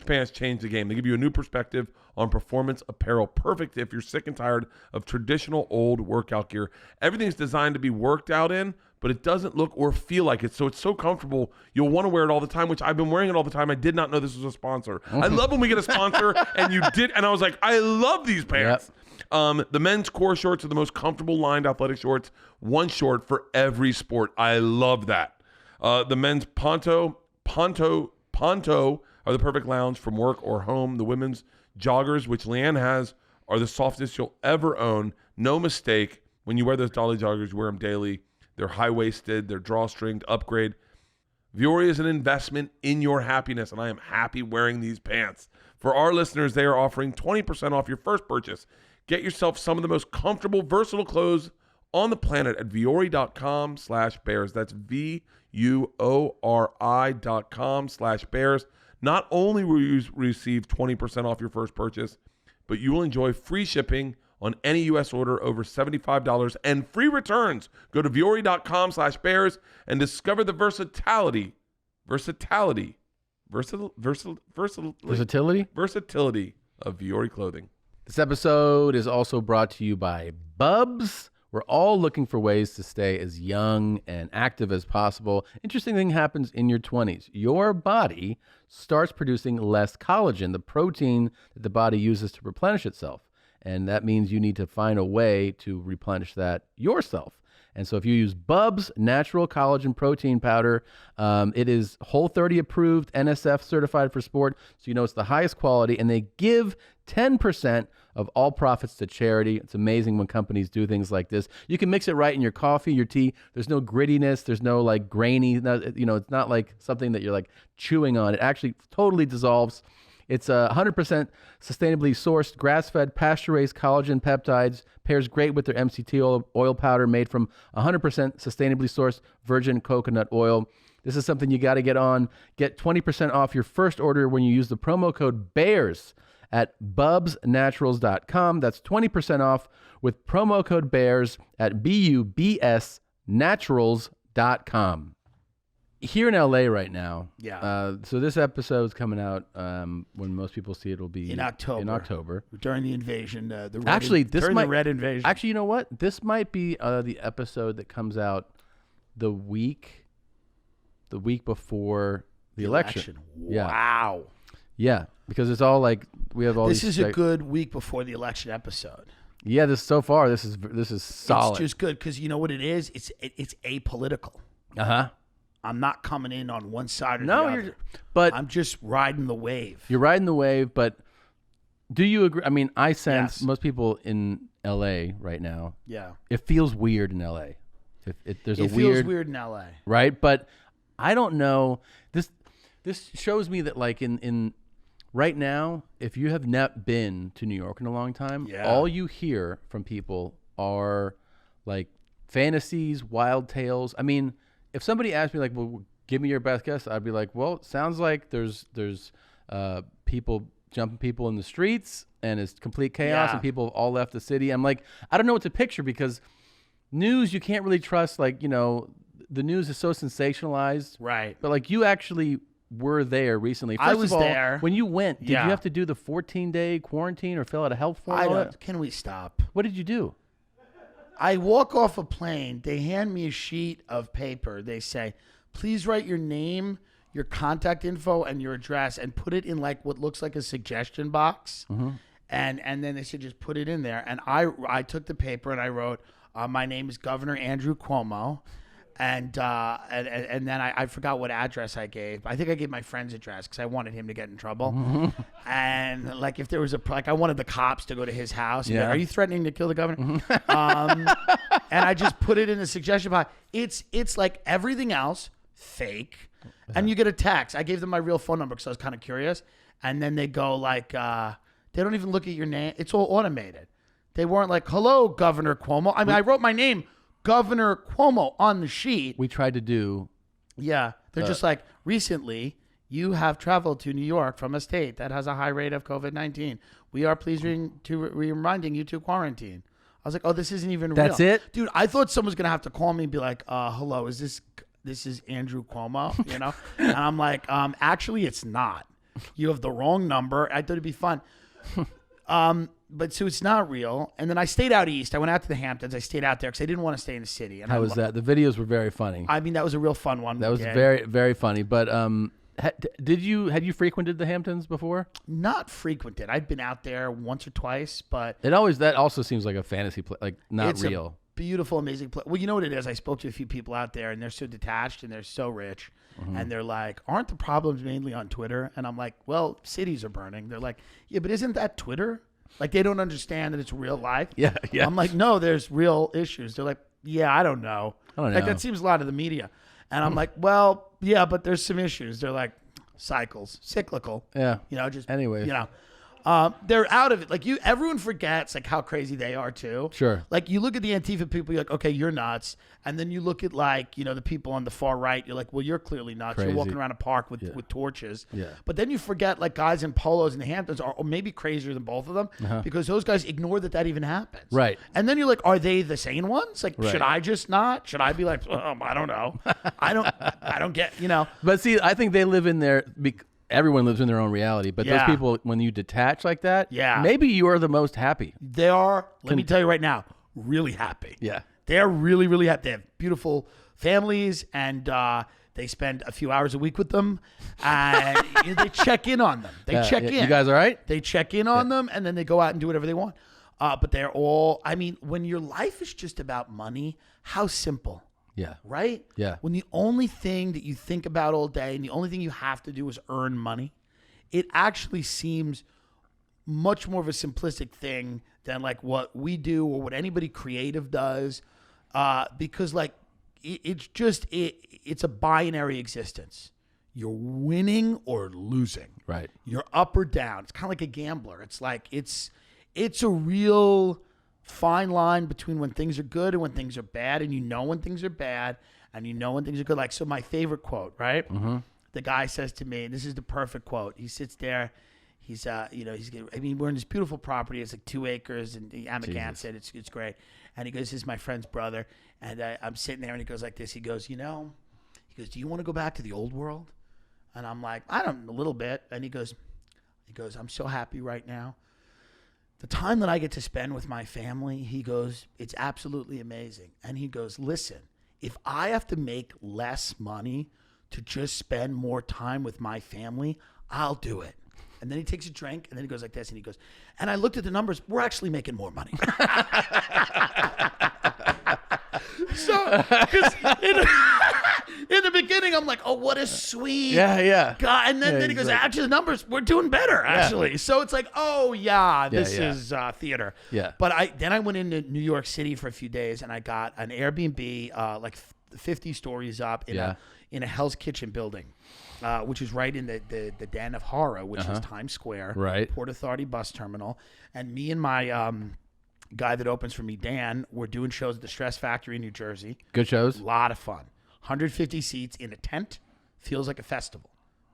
pants change the game. They give you a new perspective on performance apparel. Perfect if you're sick and tired of traditional old workout gear. Everything's designed to be worked out in, but it doesn't look or feel like it. So it's so comfortable. You'll want to wear it all the time, which I've been wearing it all the time. I did not know this was a sponsor. I love when we get a sponsor and you did. And I was like, I love these pants. Yep. The men's core shorts are the most comfortable lined athletic shorts. One short for every sport. I love that. The men's Ponto are the perfect lounge from work or home. The women's joggers, which Leanne has, are the softest you'll ever own. No mistake. When you wear those Dolly joggers, you wear them daily. They're high-waisted. They're drawstring to upgrade. Viore is an investment in your happiness, and I am happy wearing these pants. For our listeners, they are offering 20% off your first purchase. Get yourself some of the most comfortable, versatile clothes on the planet at Viore.com/bears. That's VUORI.com/bears. Not only will you receive 20% off your first purchase, but you will enjoy free shipping on any U.S. order over $75 and free returns. Go to Viore.com/bears and discover the versatility of Viore clothing. This episode is also brought to you by Bubs. We're all looking for ways to stay as young and active as possible. Interesting thing happens in your 20s. Your body starts producing less collagen, the protein that the body uses to replenish itself. And that means you need to find a way to replenish that yourself. And so if you use Bubs Natural Collagen Protein Powder, it is Whole30 approved, NSF certified for sport, so you know it's the highest quality, and they give 10% of all profits to charity. It's amazing when companies do things like this. You can mix it right in your coffee, your tea. There's no grittiness. There's no like grainy, it's not like something that you're like chewing on. It actually totally dissolves. It's 100% sustainably sourced, grass-fed, pasture-raised collagen peptides, pairs great with their MCT oil powder made from 100% sustainably sourced virgin coconut oil. This is something you got to get on. Get 20% off your first order when you use the promo code BEARS at bubsnaturals.com. That's 20% off with promo code BEARS at BUBSnaturals.com. Here in LA right now. Yeah. So this episode's coming out when most people see it will be in October. During the invasion. The Red Invasion. Actually, you know what? This might be the episode that comes out the week before the election. Wow. Yeah, because it's all like we have all. This is a good week before the election episode. Yeah, this is solid. It's just good because you know what it is. It's apolitical. I'm not coming in on one side or the other. But I'm just riding the wave. You're riding the wave, but do you agree? I mean, I sense most people in LA right now. Yeah. It feels weird in LA. It feels weird in LA. Right? But I don't know. This shows me that like in right now, if you have not been to New York in a long time, all you hear from people are like fantasies, wild tales. I mean, if somebody asked me like, well, give me your best guess, I'd be like, well, it sounds like there's people jumping people in the streets and it's complete chaos and people have all left the city. I'm like, I don't know what to picture because news, you can't really trust, like, you know, the news is so sensationalized. Right. But like you actually were there recently. I was there. When you went, did you have to do the 14-day quarantine or fill out a health form? Can we stop? What did you do? I walk off a plane. They hand me a sheet of paper. They say, please write your name, your contact info and your address and put it in like what looks like a suggestion box. And then they said, just put it in there. And I took the paper and I wrote, my name is Governor Andrew Cuomo. And then I forgot what address I gave. I think I gave my friend's address because I wanted him to get in trouble. And like if there was I wanted the cops to go to his house. And be like, are you threatening to kill the governor? And I just put it in the suggestion box. It's like everything else, fake. And you get a text. I gave them my real phone number because I was kind of curious. And then they go like, they don't even look at your name. It's all automated. They weren't like, hello, Governor Cuomo. I mean, I wrote my name, Governor Cuomo, on the sheet. We tried to do. Yeah. They're just like, recently, you have traveled to New York from a state that has a high rate of COVID-19. We are pleased reminding you to quarantine. I was like, oh, this isn't even real. That's it? Dude, I thought someone was going to have to call me and be like, hello, this is Andrew Cuomo, you know? And I'm like, actually, it's not. You have the wrong number. I thought it'd be fun. But so it's not real. And then I stayed out east. I went out to the Hamptons. I stayed out there because I didn't want to stay in the city. And How was that? The videos were very funny. I mean, that was a real fun one. That was very, very funny. But had you frequented the Hamptons before? Not frequented. I'd been out there once or twice, but that also seems like a fantasy place, like not it's real. A beautiful, amazing place. Well, you know what it is? I spoke to a few people out there, and they're so detached and they're so rich. And they're like, aren't the problems mainly on Twitter? And I'm like, well, cities are burning. They're like, yeah, but isn't that Twitter? Like, they don't understand that it's real life. Yeah. I'm like, no, there's real issues. They're like, yeah, I don't know. Like, that seems a lot of the media. And I'm like, well, yeah, but there's some issues. They're like cyclical. Yeah. You know, just anyway. You know. They're out of it. Like everyone forgets like how crazy they are too. Sure. Like you look at the Antifa people, you're like, okay, you're nuts. And then you look at like, you know, the people on the far right, you're like, well, you're clearly nuts. Crazy. You're walking around a park with torches. Yeah. But then you forget like guys in polos in the Hamptons are maybe crazier than both of them because those guys ignore that even happens. Right. And then you're like, are they the sane ones? Like, Right. should I just not? Should I be like, I don't know. I don't get, you know. But see, I think they live in their. Everyone lives in their own reality, but those people, when you detach like that, maybe you are the most happy. They are, let me tell you right now, really happy. Yeah. They're really, really happy. They have beautiful families, and they spend a few hours a week with them, and they check in on them. They check in. You guys all right? They check in on them, and then they go out and do whatever they want. But they're all, I mean, when your life is just about money, how simple. Yeah. Right? Yeah. When the only thing that you think about all day and the only thing you have to do is earn money, it actually seems much more of a simplistic thing than like what we do or what anybody creative does. Because like it's a binary existence. You're winning or losing. Right. You're up or down. It's kind of like a gambler. It's like it's a real fine line between when things are good and when things are bad, and you know when things are bad and you know when things are good. Like, so my favorite quote, right? The guy says to me, this is the perfect quote. He sits there, he's we're in this beautiful property. It's like 2 acres in Amagansett. It's great. And he goes, this is my friend's brother. And I'm sitting there, and he goes like this. He goes, do you want to go back to the old world? And I'm like, a little bit. And he goes, I'm so happy right now. The time that I get to spend with my family, he goes, it's absolutely amazing. And he goes, listen, if I have to make less money to just spend more time with my family, I'll do it. And then he takes a drink, and then he goes like this, and he goes, and I looked at the numbers, we're actually making more money. So, because in the beginning, I'm like, oh, what a sweet guy. And then he goes, actually, the numbers, we're doing better, actually. Yeah. So it's like, oh, this is theater. Yeah. But I went into New York City for a few days, and I got an Airbnb, like 50 stories up in a Hell's Kitchen building, which is right in the den of horror, which is Times Square, right. Port Authority bus terminal. And me and my guy that opens for me, Dan, we're doing shows at the Stress Factory in New Jersey. Good shows. A lot of fun. 150 seats in a tent. Feels like a festival.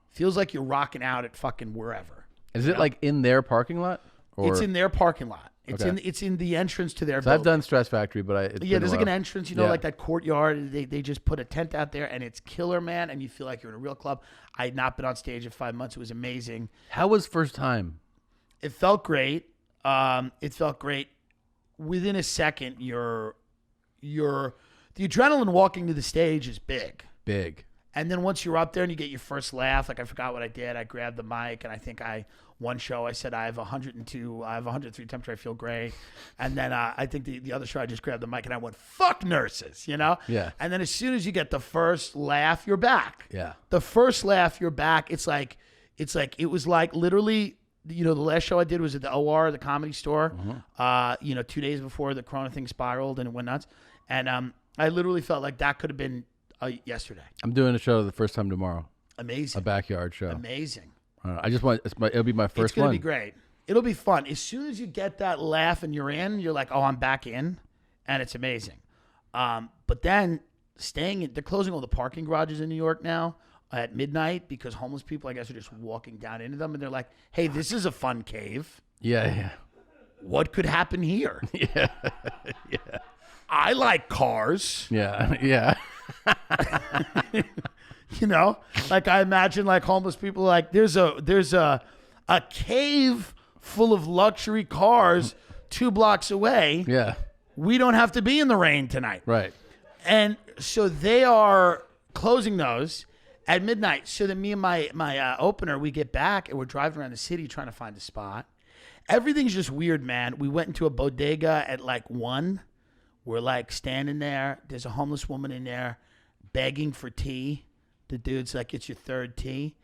Feels like you're rocking out at fucking wherever. Is it like in their parking lot? Or? It's in their parking lot. It's in the entrance to their building. I've done Stress Factory, but there's like an entrance, like that courtyard. They just put a tent out there, and it's killer, man. And you feel like you're in a real club. I had not been on stage in 5 months. It was amazing. How was first time? It felt great. Within a second, the adrenaline walking to the stage is big. Big. And then once you're up there and you get your first laugh, like I forgot what I did. I grabbed the mic and I think one show I said I have 102, I have 103 temperature, I feel great. And then I think the other show I just grabbed the mic and I went, fuck nurses, you know? Yeah. And then as soon as you get the first laugh, you're back. Yeah. The first laugh, you're back. It was like literally, you know, the last show I did was at the OR, the Comedy Store, 2 days before the Corona thing spiraled and it went nuts. And I literally felt like that could have been yesterday. I'm doing a show the first time tomorrow. Amazing. A backyard show. Amazing. I just want it'll be my first It's going to one. be great. It'll be fun. As soon as you get that laugh and you're in, you're like, oh, I'm back in. And it's amazing. But then they're closing all the parking garages in New York now at midnight because homeless people, I guess, are just walking down into them. And they're like, hey, this is a fun cave. Yeah. What could happen here? Yeah. I like cars. Yeah. You know, like I imagine like homeless people like there's a cave full of luxury cars 2 blocks away. Yeah. We don't have to be in the rain tonight. Right. And so they are closing those at midnight. So then me and my opener, we get back and we're driving around the city trying to find a spot. Everything's just weird, man. We went into a bodega at like 1. We're like standing there. There's a homeless woman in there begging for tea. The dude's like, it's your third tea.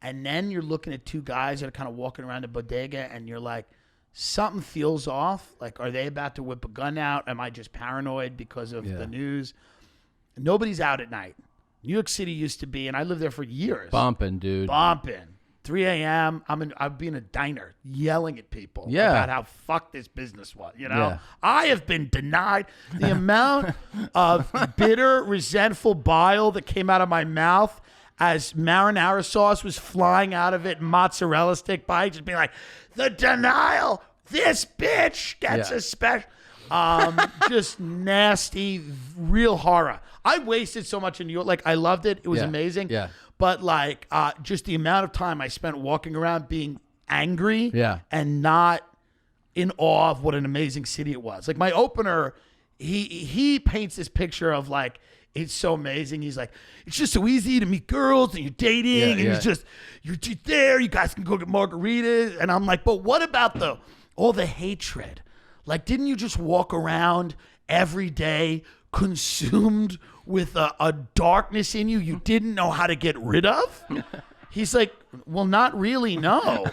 And then you're looking at 2 guys that are kind of walking around the bodega and you're like, something feels off. Like, are they about to whip a gun out? Am I just paranoid because of the news? Nobody's out at night. New York City used to be, and I lived there for years. Bumping, dude. 3 a.m. I'd be in a diner yelling at people Yeah. about how fucked this business was. You know, Yeah. I have been denied the amount of bitter, resentful bile that came out of my mouth as marinara sauce was flying out of it, mozzarella stick by, just being like, the denial, this bitch gets a special. Just nasty, real horror. I wasted so much in New York. Like, I loved it. It was amazing. Yeah. But like, just the amount of time I spent walking around being angry and not in awe of what an amazing city it was. Like my opener, he paints this picture of like, it's so amazing. He's like, it's just so easy to meet girls and you're dating and it's just, you're there. You guys can go get margaritas. And I'm like, but what about all the hatred? Like, didn't you just walk around every day consumed with a darkness in you didn't know how to get rid of? He's like, well, not really, no.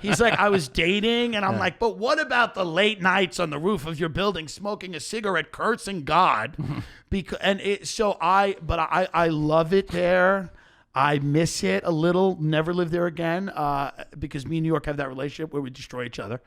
He's like, I was dating, and I'm like, but what about the late nights on the roof of your building smoking a cigarette, cursing God? I love it there. I miss it a little. Never live there again because me and New York have that relationship where we destroy each other.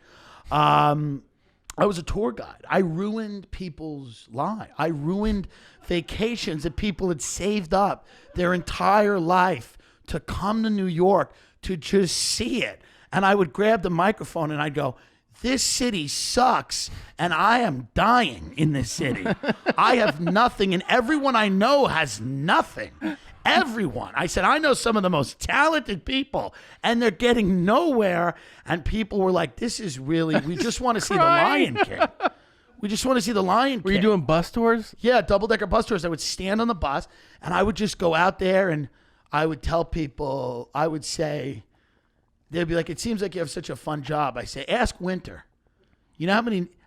I was a tour guide. I ruined people's lives. I ruined vacations that people had saved up their entire life to come to New York to just see it. And I would grab the microphone and I'd go, this city sucks and I am dying in this city. I have nothing and everyone I know has nothing. Everyone. I said, I know some of the most talented people and they're getting nowhere. And people were like, this is really, we just want to see the Lion King. We just want to see the Lion King. Were you doing bus tours? Yeah, double-decker bus tours. I would stand on the bus and I would just go out there and I would tell people, I would say, they'd be like, it seems like you have such a fun job. I say, ask Winter. You know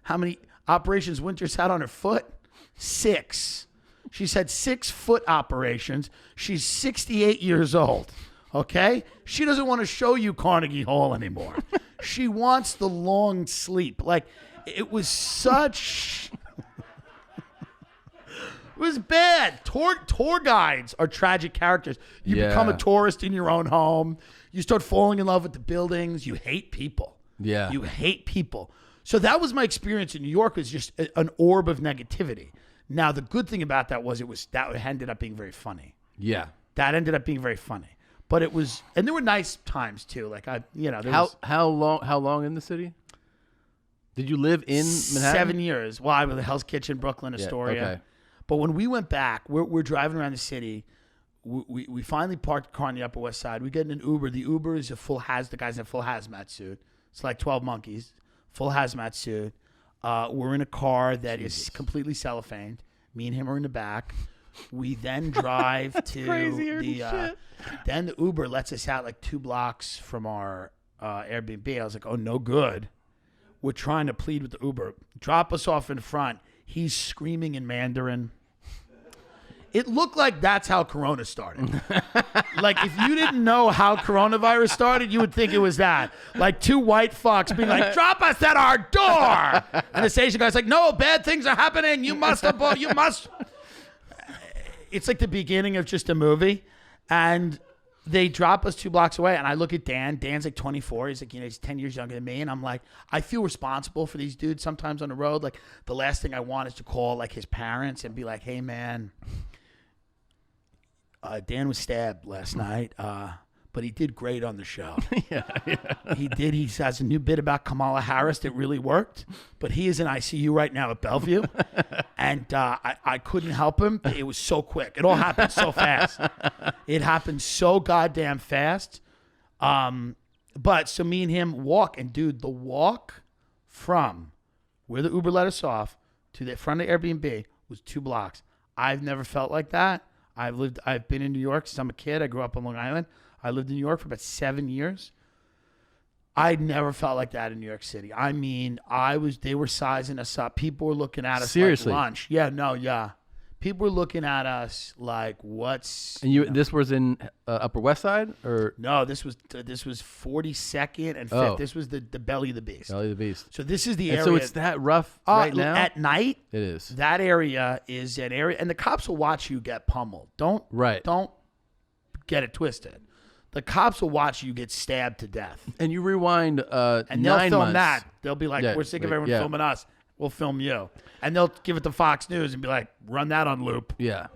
how many operations Winter's had on her foot? 6. She's had 6 foot operations. She's 68 years old. Okay? She doesn't want to show you Carnegie Hall anymore. She wants the long sleep. Like, it was such... It was bad. Tour guides are tragic characters. You become a tourist in your own home. You start falling in love with the buildings. You hate people. Yeah. You hate people. So that was my experience in New York, was just an orb of negativity. Now, the good thing about that was that ended up being very funny. Yeah. That ended up being very funny. But it was, and there were nice times too. Like How long in the city? Did you live in Manhattan? 7 years. Well, I was at Hell's Kitchen, Brooklyn, Astoria. Okay. But when we went back, we're driving around the city. We finally parked the car on the Upper West Side. We get in an Uber. The Uber is the guy's in a full hazmat suit. It's like 12 Monkeys, full hazmat suit. We're in a car that is completely cellophaned. Me and him are in the back. We then drive to crazier than the. shit. Then the Uber lets us out like 2 blocks from our Airbnb. I was like, oh, no good. We're trying to plead with the Uber. Drop us off in front. He's screaming in Mandarin. It looked like that's how Corona started. Like, if you didn't know how coronavirus started, you would think it was that. Like 2 white fucks being like, drop us at our door. And the station guy's like, no, bad things are happening. You must. It's like the beginning of just a movie. And they drop us 2 blocks away. And I look at Dan. Dan's like 24. He's like, he's 10 years younger than me. And I'm like, I feel responsible for these dudes sometimes on the road. Like, the last thing I want is to call like his parents and be like, hey, man, Dan was stabbed last night, but he did great on the show. Yeah. He did. He has a new bit about Kamala Harris that really worked, but he is in ICU right now at Bellevue, and I couldn't help him. It was so quick. It all happened so fast. It happened so goddamn fast. But so me and him walk, and dude, the walk from where the Uber let us off to the front of the Airbnb was 2 blocks. I've never felt like that. I've been in New York since I'm a kid. I grew up on Long Island. I lived in New York for about 7 years. I never felt like that in New York City. I mean, they were sizing us up. People were looking at us Seriously? like lunch. Yeah. People were looking at us like, what's... And this was in Upper West Side? Or No, this was 42nd and 5th. Oh. This was the belly of the beast. Belly of the Beast. So this is the And area... so it's that rough right now? At night, It is. that area is an area... And the cops will watch you get pummeled. Don't get it twisted. The cops will watch you get stabbed to death. And you rewind And they'll 9 film months. that. They'll be like, Yeah, we're sick of right, everyone yeah. filming us. We'll film you. And they'll give it to Fox News and be like, run that on loop. Yeah.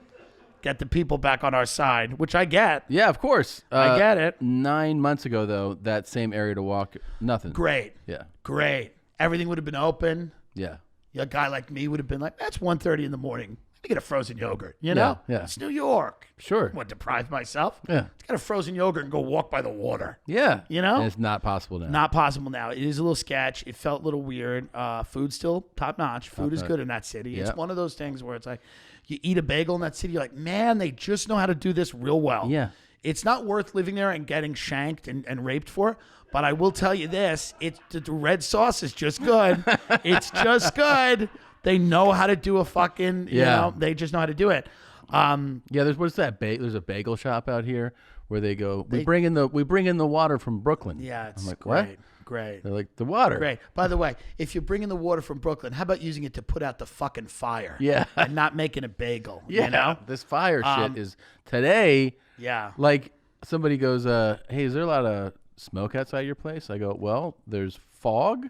Get the people back on our side, which I get. Yeah, of course. I get it. 9 months ago, though, that same area to walk, nothing. Great. Yeah. Great. Everything would have been open. Yeah. A guy like me would have been like, that's 1:30 in the morning. Let me get a frozen yogurt. You know? Yeah. It's New York. Sure. I wouldn't deprive myself. Yeah. Let's get a frozen yogurt and go walk by the water. Yeah. You know? And it's not possible now. Not possible now. It is a little sketch. It felt a little weird. Food's still top notch. Food is good in that city. Yeah. It's one of those things where it's like, you eat a bagel in that city, you're like, man, they just know how to do this real well. Yeah. It's not worth living there and getting shanked and raped for. But I will tell you this, the red sauce is just good. It's just good. They know how to do a fucking, you know, they just know how to do it. Yeah, what's that? There's a bagel shop out here where they go, we bring in the water from Brooklyn. Yeah, it's I'm like, great. what? Great. They're like, the water. Great. By the way, if you're bringing the water from Brooklyn, how about using it to put out the fucking fire? Yeah. And not making a bagel. Yeah. You know? This fire shit is today. Yeah. Like somebody goes, hey, is there a lot of smoke outside your place? I go, well, there's fog.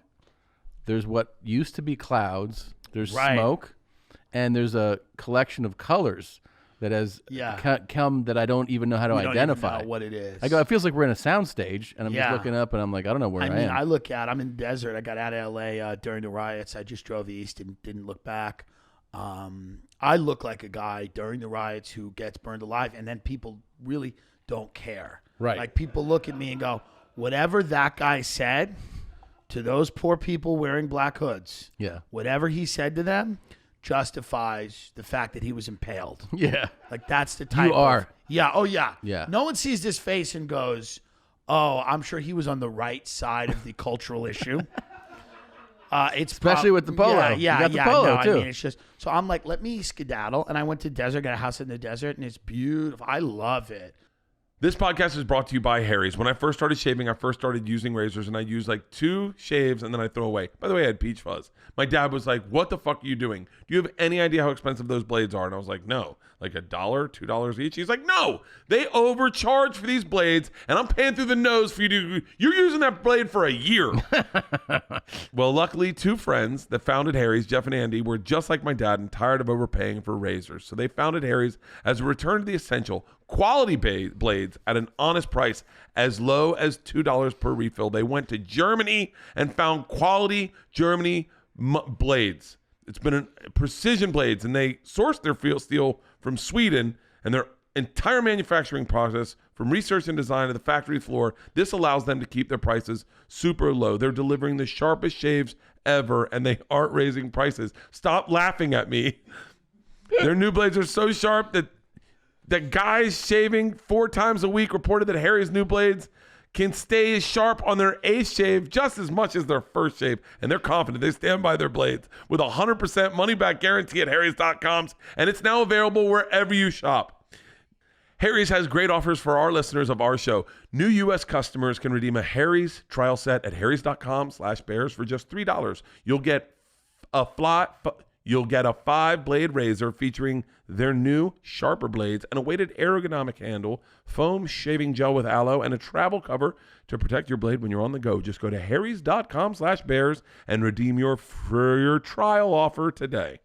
There's what used to be clouds. There's smoke. And there's a collection of colors that has come that I don't even know how to identify. Don't even know what it is. I go, it feels like we're in a soundstage, and I'm just looking up, and I'm like, I don't know where I am. I'm in the desert. I got out of LA during the riots. I just drove east and didn't look back. I look like a guy during the riots who gets burned alive, and then people really don't care. Right. Like, people look at me and go, whatever that guy said to those poor people wearing black hoods, whatever he said to them justifies the fact that he was impaled. Yeah. Like, that's the type Yeah. Oh, yeah. Yeah. No one sees this face and goes, oh, I'm sure he was on the right side of the cultural issue. It's especially with the polo. Yeah, you got the polo too. I mean, it's just, so I'm like, let me skedaddle. And I went to desert, got a house in the desert, and it's beautiful. I love it. This podcast is brought to you by Harry's. When I first started shaving, I first started using razors, and I used like 2 shaves, and then I throw away. By the way, I had peach fuzz. My dad was like, what the fuck are you doing? Do you have any idea how expensive those blades are? And I was like, no. Like $1, $2 each? He's like, no. They overcharge for these blades, and I'm paying through the nose for you to... You're using that blade for a year. Well, luckily, 2 friends that founded Harry's, Jeff and Andy, were just like my dad and tired of overpaying for razors. So they founded Harry's as a return to the essential quality blades at an honest price, as low as $2 per refill. They went to Germany and found quality Germany blades. It's been precision blades, and they sourced their steel from Sweden, and their entire manufacturing process from research and design to the factory floor. This allows them to keep their prices super low. They're delivering the sharpest shaves ever, and they aren't raising prices. Stop laughing at me. Their new blades are so sharp that guys shaving 4 times a week reported that Harry's new blades can stay sharp on their 8th shave just as much as their first shave. And they're confident they stand by their blades with a 100% money-back guarantee at harrys.com. And it's now available wherever you shop. Harry's has great offers for our listeners of our show. New U.S. customers can redeem a Harry's trial set at harrys.com/bears for just $3. You'll get a 5-blade razor featuring their new sharper blades, an weighted ergonomic handle, foam shaving gel with aloe, and a travel cover to protect your blade when you're on the go. Just go to harrys.com/bears and redeem your trial offer today.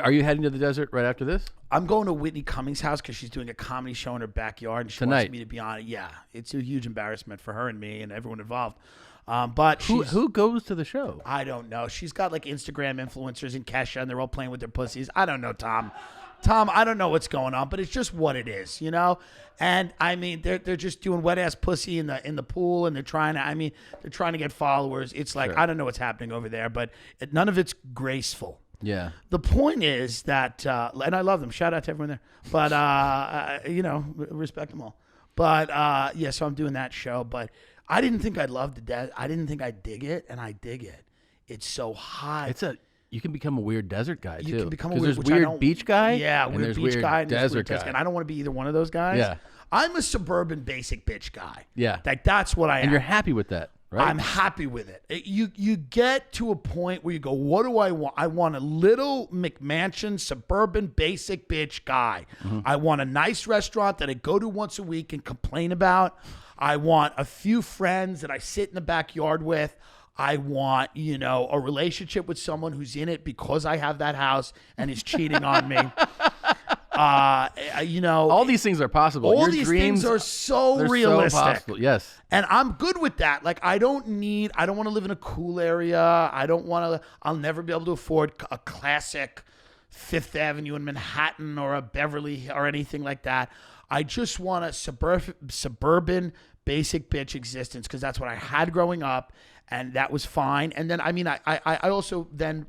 Are you heading to the desert right after this? I'm going to Whitney Cummings' house because she's doing a comedy show in her backyard. And she wants me to be on it. Yeah, it's a huge embarrassment for her and me and everyone involved. But who goes to the show? I don't know. She's got like Instagram influencers in Kesha, and they're all playing with their pussies. I don't know, Tom. I don't know what's going on, but it's just what it is, you know. And I mean, they're just doing wet ass pussy in the pool, and they're trying to get followers. It's like I don't know what's happening over there, but none of it's graceful. Yeah. The point is that, and I love them. Shout out to everyone there. But, respect them all. But, so I'm doing that show. But I didn't think I'd love the desert. I didn't think I'd dig it, and I dig it. It's so hot. You can become a weird desert guy, too. You can become a weird, there's weird beach guy. Yeah, weird beach guy. And desert guy. And I don't want to be either one of those guys. Yeah. I'm a suburban basic bitch guy. Yeah. Like, that's what I am. And you're happy with that. Right? I'm happy with it. You get to a point where you go, what do I want? I want a little McMansion, suburban, basic bitch guy. Mm-hmm. I want a nice restaurant that I go to once a week and complain about. I want a few friends that I sit in the backyard with. I want, a relationship with someone who's in it because I have that house and is cheating on me. All these things are possible. All these things are so realistic. So possible. Yes. And I'm good with that. Like, I don't want to live in a cool area. I'll never be able to afford a classic Fifth Avenue in Manhattan or a Beverly or anything like that. I just want a suburban basic bitch existence because that's what I had growing up, and that was fine. And then, I also then,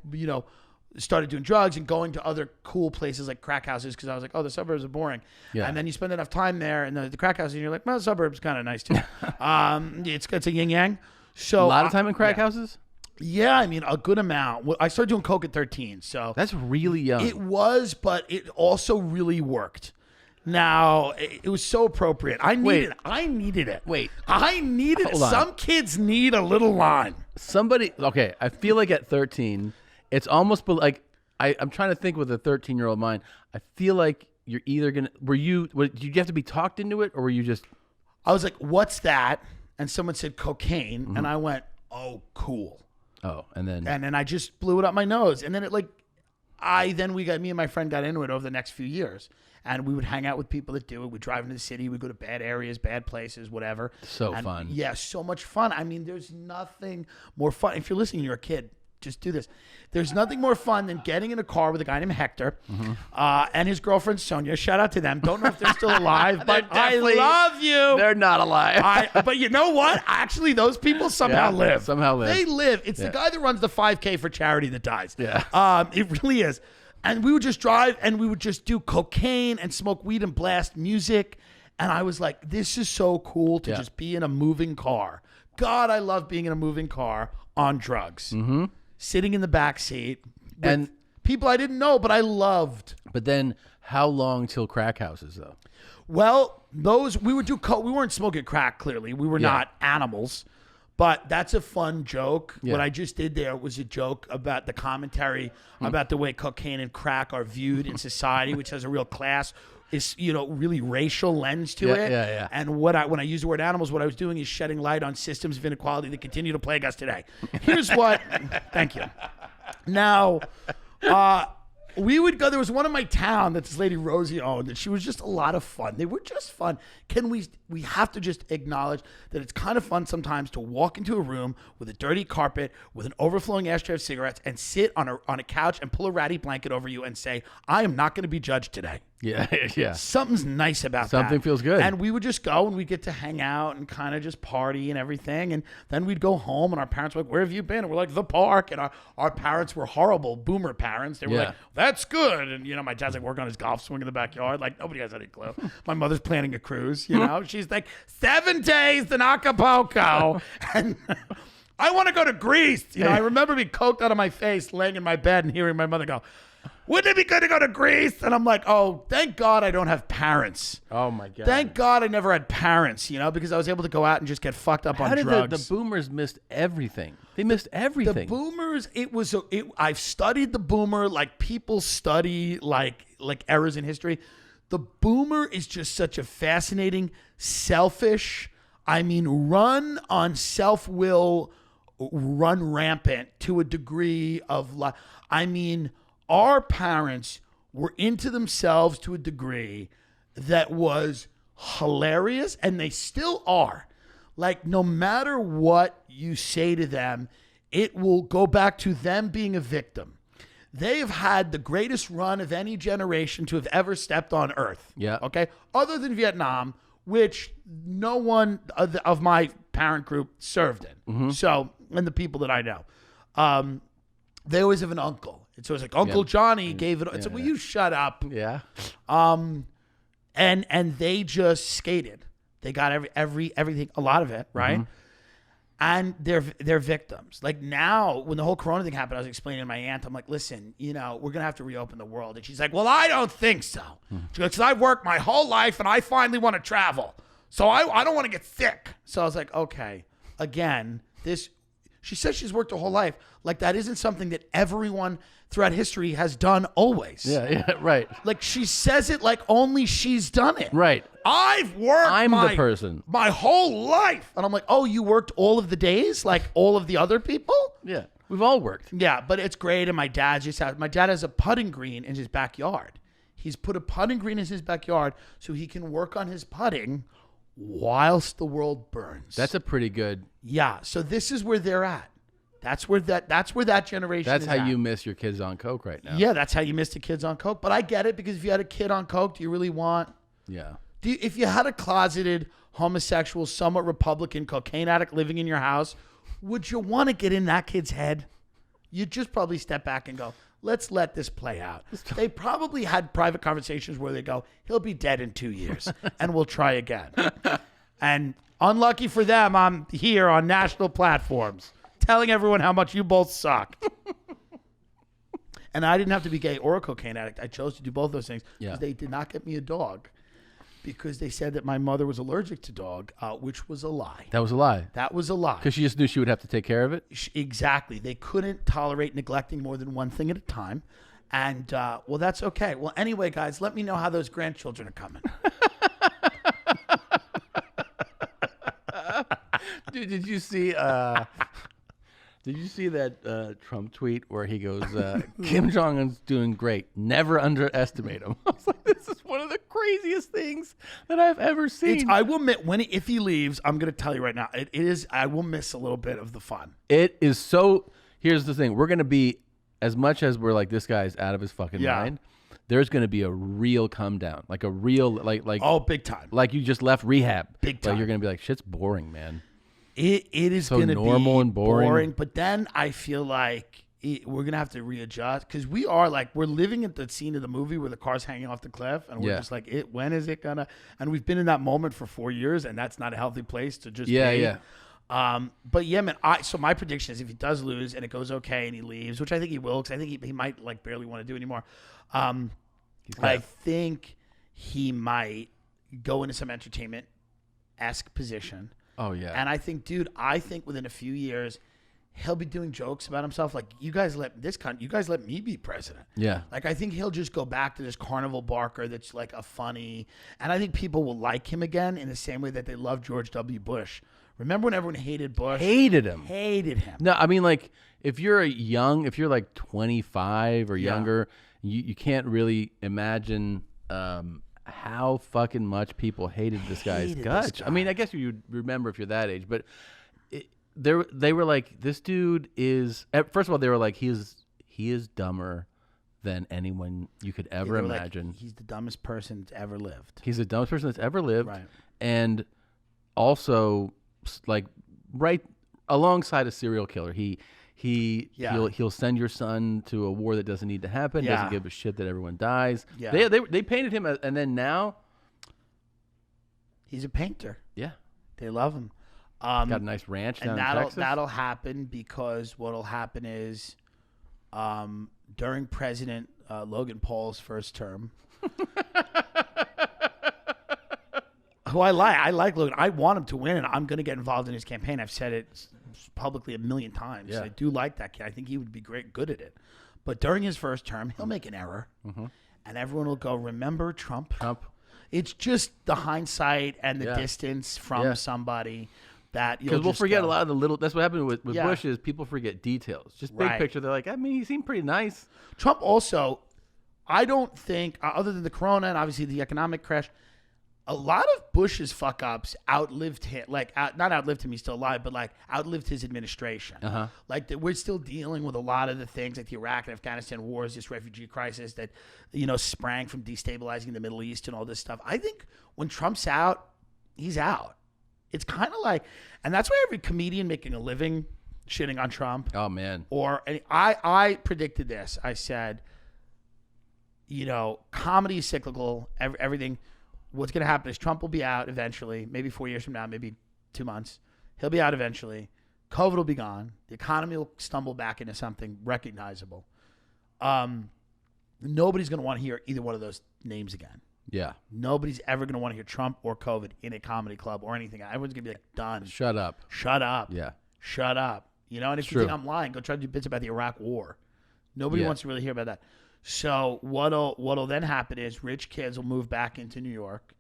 started doing drugs and going to other cool places like crack houses because I was like, oh, the suburbs are boring. Yeah. And then you spend enough time there and the crack houses and you're like, well, the suburbs kind of nice too. It's a yin yang. So a lot of time in crack houses? Yeah, a good amount. I started doing coke at 13, so that's really young. It was, but it also really worked. Now, it was so appropriate. I needed it. Wait. I needed it. Some kids need a little line. I feel like at 13, it's almost like, I'm trying to think with a 13-year-old mind. I feel like you're either going to, did you have to be talked into it, or were you just? I was like, what's that? And someone said cocaine, and I went, oh, cool. Oh, and then I just blew it up my nose. And then me and my friend got into it over the next few years. And we would hang out with people that do it. We'd drive into the city. We'd go to bad areas, bad places, whatever. Fun. Yeah, so much fun. There's nothing more fun. If you're listening, you're a kid, just do this. There's nothing more fun than getting in a car with a guy named Hector and his girlfriend Sonia. Shout out to them. Don't know if they're still alive, but I love you. They're not alive. But you know what? Actually, those people somehow live. They live. It's the guy that runs the 5K for charity that dies. Yeah. It really is. And we would just drive and we would just do cocaine and smoke weed and blast music. And I was like, this is so cool to just be in a moving car. God, I love being in a moving car on drugs. Mm-hmm. Sitting in the back seat with and people I didn't know, but I loved. But then how long till crack houses, though? Well, we would do we weren't smoking crack, clearly. We were not animals. But that's a fun joke. Yeah. What I just did there was a joke about the commentary about the way cocaine and crack are viewed in society, which has a real class, is really racial lens to it. Yeah. And when I use the word animals, what I was doing is shedding light on systems of inequality that continue to plague us today. Here's what. Thank you. Now, we would go. There was one in my town that this lady Rosie owned, and she was just a lot of fun. They were just fun. We have to just acknowledge that it's kind of fun sometimes to walk into a room with a dirty carpet, with an overflowing ashtray of cigarettes, and sit on a couch and pull a ratty blanket over you and say, "I am not going to be judged today." Yeah, yeah. Something's nice about that. Something feels good. And we would just go and we'd get to hang out and kind of just party and everything. And then we'd go home and our parents were like, where have you been? And we're like, the park. And our parents were horrible boomer parents. They were like, that's good. And, you know, my dad's like working on his golf swing in the backyard. Like, nobody has any clue. My mother's planning a cruise, you know. She's like, 7 days in Acapulco. And I want to go to Greece. You know, I remember being coked out of my face, laying in my bed and hearing my mother go, wouldn't it be good to go to Greece? And I'm like, oh, thank God I don't have parents. Oh, my God. Thank God I never had parents, you know, because I was able to go out and just get fucked up on drugs. How did the boomers missed everything? They missed everything. The boomers, I've studied the boomer like people study like errors in history. The boomer is just such a fascinating, selfish, run on self-will, run rampant to a degree of our parents were into themselves to a degree that was hilarious, and they still are. Like, no matter what you say to them, it will go back to them being a victim. They've had the greatest run of any generation to have ever stepped on Earth. Yeah. Okay? Other than Vietnam, which no one of my parent group served in. Mm-hmm. So, and the people that I know. They always have an uncle. And so it's like Uncle Johnny gave it. It's like, will you shut up? Yeah. And they just skated. They got everything, a lot of it, right? Mm-hmm. And they're victims. Like now, when the whole Corona thing happened, I was explaining to my aunt, I'm like, listen, you know, we're gonna have to reopen the world. And she's like, well, I don't think so. Mm-hmm. She goes, because I've worked my whole life and I finally want to travel. So I don't want to get sick. So I was like, okay, again, she says she's worked her whole life. Like that isn't something that everyone throughout history has done always. Yeah, right. Like she says it like only she's done it. Right. I've worked the person. My whole life. And I'm like, oh, you worked all of the days? Like all of the other people? Yeah. We've all worked. Yeah, but it's great. And my dad has a putting green in his backyard. He's put a putting green in his backyard so he can work on his putting whilst the world burns. That's a pretty good. Yeah. So this is where they're at. That's where that generation That's is how at. you miss your kids on coke right now. Yeah, that's how you miss the kids on coke. But I get it, because if you had a kid on coke, do you really want? Yeah. If you had a closeted homosexual, somewhat Republican cocaine addict living in your house, would you want to get in that kid's head? You'd just probably step back and go, let's let this play out. They probably had private conversations where they go, he'll be dead in 2 years and we'll try again. And unlucky for them, I'm here on national platforms telling everyone how much you both suck. And I didn't have to be gay or a cocaine addict. I chose to do both those things because they did not get me a dog, because they said that my mother was allergic to dog, which was a lie. That was a lie. That was a lie. Because she just knew she would have to take care of it? Exactly. They couldn't tolerate neglecting more than one thing at a time. And, well, that's okay. Well, anyway, guys, let me know how those grandchildren are coming. Dude, did you see that Trump tweet where he goes, Kim Jong-un's doing great. Never underestimate him. I was like, this is one of the craziest things that I've ever seen. I will admit, if he leaves, I'm going to tell you right now, it is, I will miss a little bit of the fun. It is so, here's the thing. We're going to be, as much as we're like, this guy's out of his fucking mind, there's going to be a real come down. Like a real, like. Oh, big time. Like you just left rehab. Big time. Like you're going to be like, shit's boring, man. It is so going to be normal and boring. But then I feel like we're going to have to readjust, because we are like, we're living at the scene of the movie where the car's hanging off the cliff, and we're just like, when is it going to, and we've been in that moment for 4 years, and that's not a healthy place to just be. Yeah. But yeah, man, so my prediction is if he does lose and it goes okay and he leaves, which I think he will, because I think he might like barely want to do anymore. I think he might go into some entertainment-esque position. Oh, yeah. And I think within a few years, he'll be doing jokes about himself. Like, you guys let me be president. Yeah. Like, I think he'll just go back to this carnival barker that's like a funny, and I think people will like him again in the same way that they loved George W. Bush. Remember when everyone hated Bush? Hated him. No, I mean, like, if you're like 25 or younger, you can't really imagine how fucking much people hated this guy's guts. I mean, I guess you remember if you're that age, but they were like, this dude is. First of all, they were like, he is dumber than anyone you could They ever were like, imagine. he's the dumbest person that's ever lived. He's the dumbest person that's ever lived. Right. And also, like, right alongside a serial killer, he'll send your son to a war that doesn't need to happen. Yeah. Doesn't give a shit that everyone dies. Yeah. They painted him as, and then now, He's a painter. yeah, They love him. got a nice ranch down And in Texas. that'll happen because what'll happen is during President Logan Paul's first term, who I like Logan. I want him to win, and I'm going to get involved in his campaign. I've said it publicly a million times. Yeah. I do like that kid. I think he would be good at it. But during his first term, he'll make an error, and everyone will go, "Remember Trump?" It's just the hindsight and the distance from somebody that you'll because we'll just forget go, a lot of the little. That's what happened with Yeah. Bush is people forget details. Just big Right. picture. They're like, I mean, he seemed pretty nice. Trump also, I don't think, other than the corona and obviously the economic crash, a lot of Bush's fuck ups outlived him. Not outlived him, he's still alive, but like outlived his administration. Like we're still dealing with a lot of the things like the Iraq and Afghanistan wars, this refugee crisis that, sprang from destabilizing the Middle East and all this stuff. I think when Trump's out, he's out. It's kind of like, and that's why every comedian making a living shitting on Trump. Oh man. I predicted this. I said, comedy is cyclical. Everything. What's going to happen is Trump will be out eventually, maybe 4 years from now, maybe 2 months. He'll be out eventually. COVID will be gone. The economy will stumble back into something recognizable. Nobody's going to want to hear either one of those names again. Yeah. Nobody's ever going to want to hear Trump or COVID in a comedy club or anything. Everyone's going to be like, done. Shut up. Shut up. Yeah. Shut up. And if you think I'm lying, go try to do bits about the Iraq War. Nobody wants to really hear about that. So what'll then happen is rich kids will move back into New York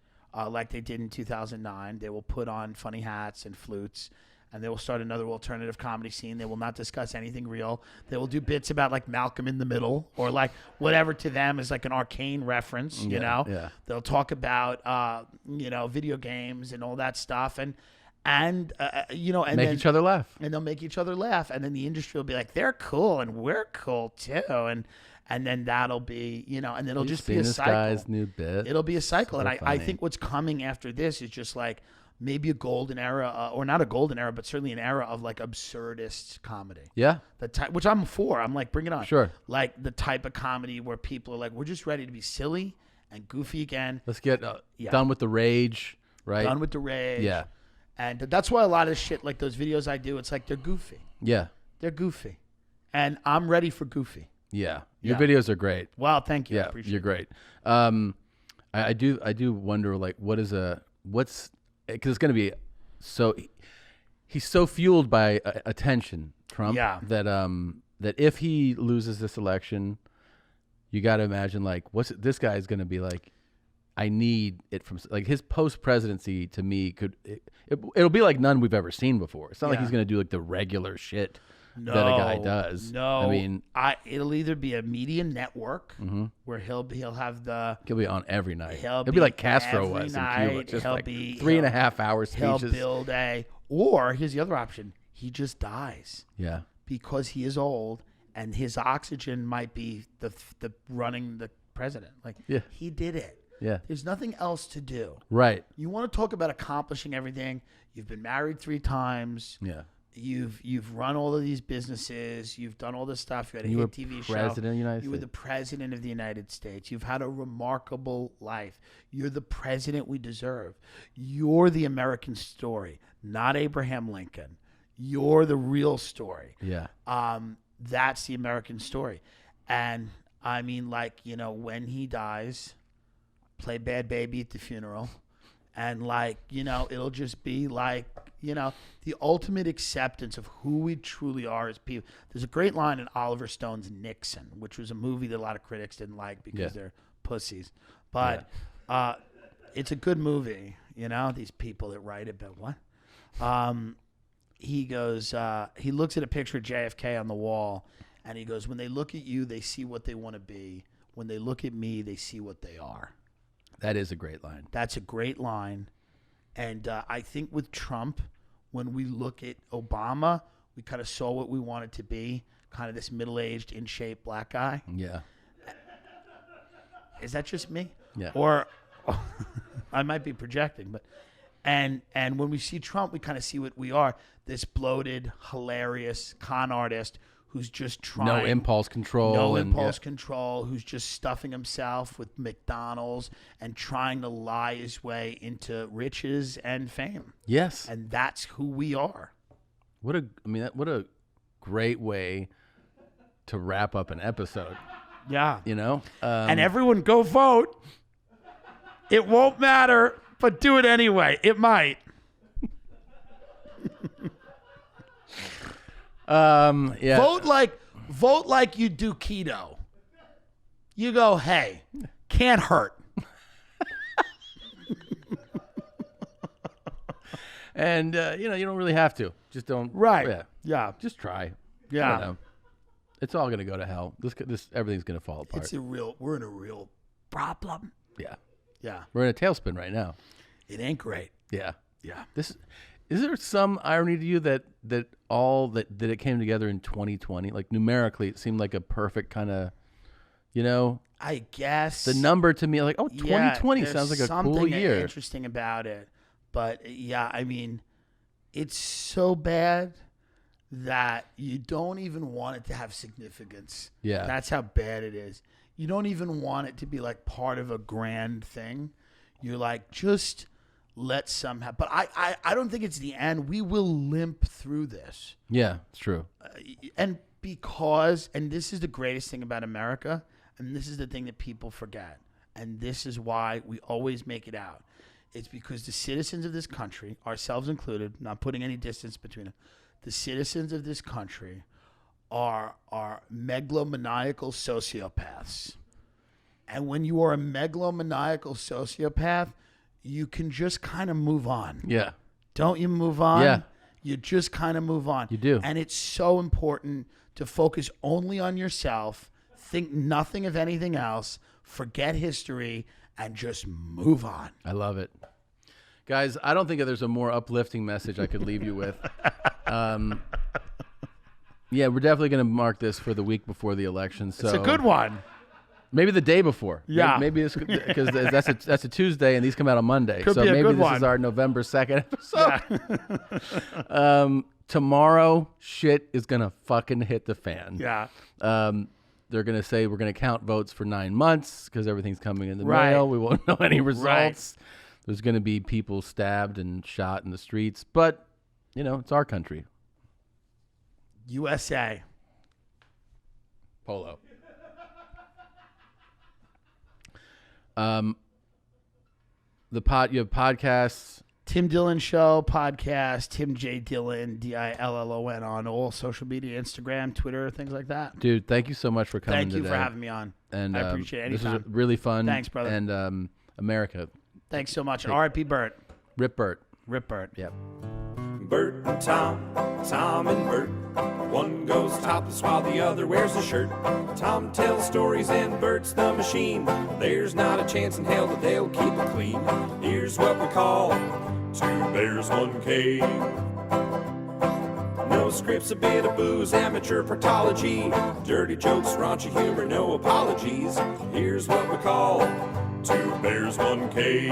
like they did in 2009. They will put on funny hats and flutes, and they will start another alternative comedy scene. They will not discuss anything real. They will do bits about like Malcolm in the Middle or like whatever to them is like an arcane reference, Yeah. They'll talk about, video games and all that stuff. And make each other laugh. And they'll make each other laugh. And then the industry will be like, they're cool and we're cool too. And then that'll be, and it'll just be a cycle. Guy's new bit. It'll be a cycle. So And I think what's coming after this is just like maybe a golden era, or not a golden era, but certainly an era of like absurdist comedy. Yeah. The type, which I'm for. I'm like, bring it on. Sure. Like the type of comedy where people are like, we're just ready to be silly and goofy again. Let's get done with the rage, right? Done with the rage. Yeah. And that's why a lot of shit, like those videos I do, it's like they're goofy. Yeah. They're goofy. And I'm ready for goofy. Yeah. Your videos are great. Wow, thank you. I Yeah, appreciate you're great. I do wonder like because it's going to be so he's so fueled by attention, Trump, that if he loses this election, you got to imagine like this guy is going to be like, I need it from like his post presidency to me it'll be like none we've ever seen before. It's not like he's going to do like the regular shit that a guy does. No, I mean, it'll either be a media network where he'll be on every night. He'll be like Castro every was night. in Cuba, just He'll like be 3.5 hour speeches. He'll build or here's the other option: he just dies. Yeah, because he is old and his oxygen might be the running the president. Like he did it. Yeah, there's nothing else to do. Right. You want to talk about accomplishing everything? You've been married 3 times. Yeah. You've run all of these businesses. You've done all this stuff. You had a hit TV show. President of the United States. You were the president of the United States. You've had a remarkable life. You're the president we deserve. You're the American story, not Abraham Lincoln. You're the real story. Yeah. That's the American story. And I mean, like, when he dies, play Bad Baby at the funeral. And like, it'll just be like, the ultimate acceptance of who we truly are as people. There's a great line in Oliver Stone's Nixon, which was a movie that a lot of critics didn't like because they're pussies. But it's a good movie, these people that write it, but what? He goes, he looks at a picture of JFK on the wall, and he goes, when they look at you, they see what they want to be. When they look at me, they see what they are. That is a great line. That's a great line. And I think with Trump, when we look at Obama, we kind of saw what we wanted to be, kind of this middle-aged, in shape black guy. Yeah. is that just me? Yeah. Or I might be projecting, but and when we see Trump, we kind of see what we are: this bloated, hilarious con artist who's just trying No impulse control. no and, impulse control, who's just stuffing himself with McDonald's and trying to lie his way into riches and fame. Yes. And that's who we are. What a great way to wrap up an episode. Yeah. You know? And everyone go vote. It won't matter, but do it anyway. It might. Yeah. Vote like you do keto. You go, hey, can't hurt. And you don't really have to. Just don't. Right. Yeah. Yeah. Just try. Yeah. I don't know. It's all gonna go to hell. This everything's gonna fall apart. We're in a real problem. Yeah. Yeah. We're in a tailspin right now. It ain't great. Yeah. Yeah. Is there some irony to you that it came together in 2020? Like numerically, it seemed like a perfect kind of, I guess the number to me, like, 2020 there's sounds like a something cool year. Interesting about it, but yeah, I mean, it's so bad that you don't even want it to have significance. Yeah. That's how bad it is. You don't even want it to be like part of a grand thing. You're like, just let somehow. But I don't think it's the end. We will limp through this. Yeah, it's true. And this is the greatest thing about America, and this is the thing that people forget, and this is why we always make it out. It's because the citizens of this country, ourselves included, not putting any distance between them, the citizens of this country are megalomaniacal sociopaths. And when you are a megalomaniacal sociopath, you can just kind of move on. Yeah. Don't you move on? Yeah. You just kind of move on. You do. And it's so important to focus only on yourself, think nothing of anything else, forget history, and just move on. I love it. Guys, I don't think there's a more uplifting message I could leave you with. Yeah, we're definitely going to mark this for the week before the election. So It's a good one. Maybe the day before. Yeah. Maybe this because that's a Tuesday and these come out on Monday. Could so be a maybe good this one. is our November 2nd episode. Tomorrow, shit is gonna fucking hit the fan. Yeah. They're gonna say we're gonna count votes for 9 months because everything's coming in the Right. mail. We won't know any results. Right. There's gonna be people stabbed and shot in the streets, but it's our country. USA. Polo. You have podcasts. Tim Dillon Show podcast, Tim J. Dillon, Dillon on all social media, Instagram, Twitter, things like that. Dude, thank you so much for coming Thank you today. for having me on. And I appreciate it. This was Anytime. really fun. Thanks, brother. And America. Thanks so much. R.I.P. Bert. Rip Bert. Rip Bert. Yep. Bert and Tom, Tom and Bert. One goes topless while the other wears a shirt. Tom tells stories and Bert's the machine. There's not a chance in hell that they'll keep it clean. Here's what we call 2 Bears, 1 Cave. No scripts, a bit of booze, amateur partology. Dirty jokes, raunchy humor, no apologies. Here's what we call 2 Bears, 1 Cave.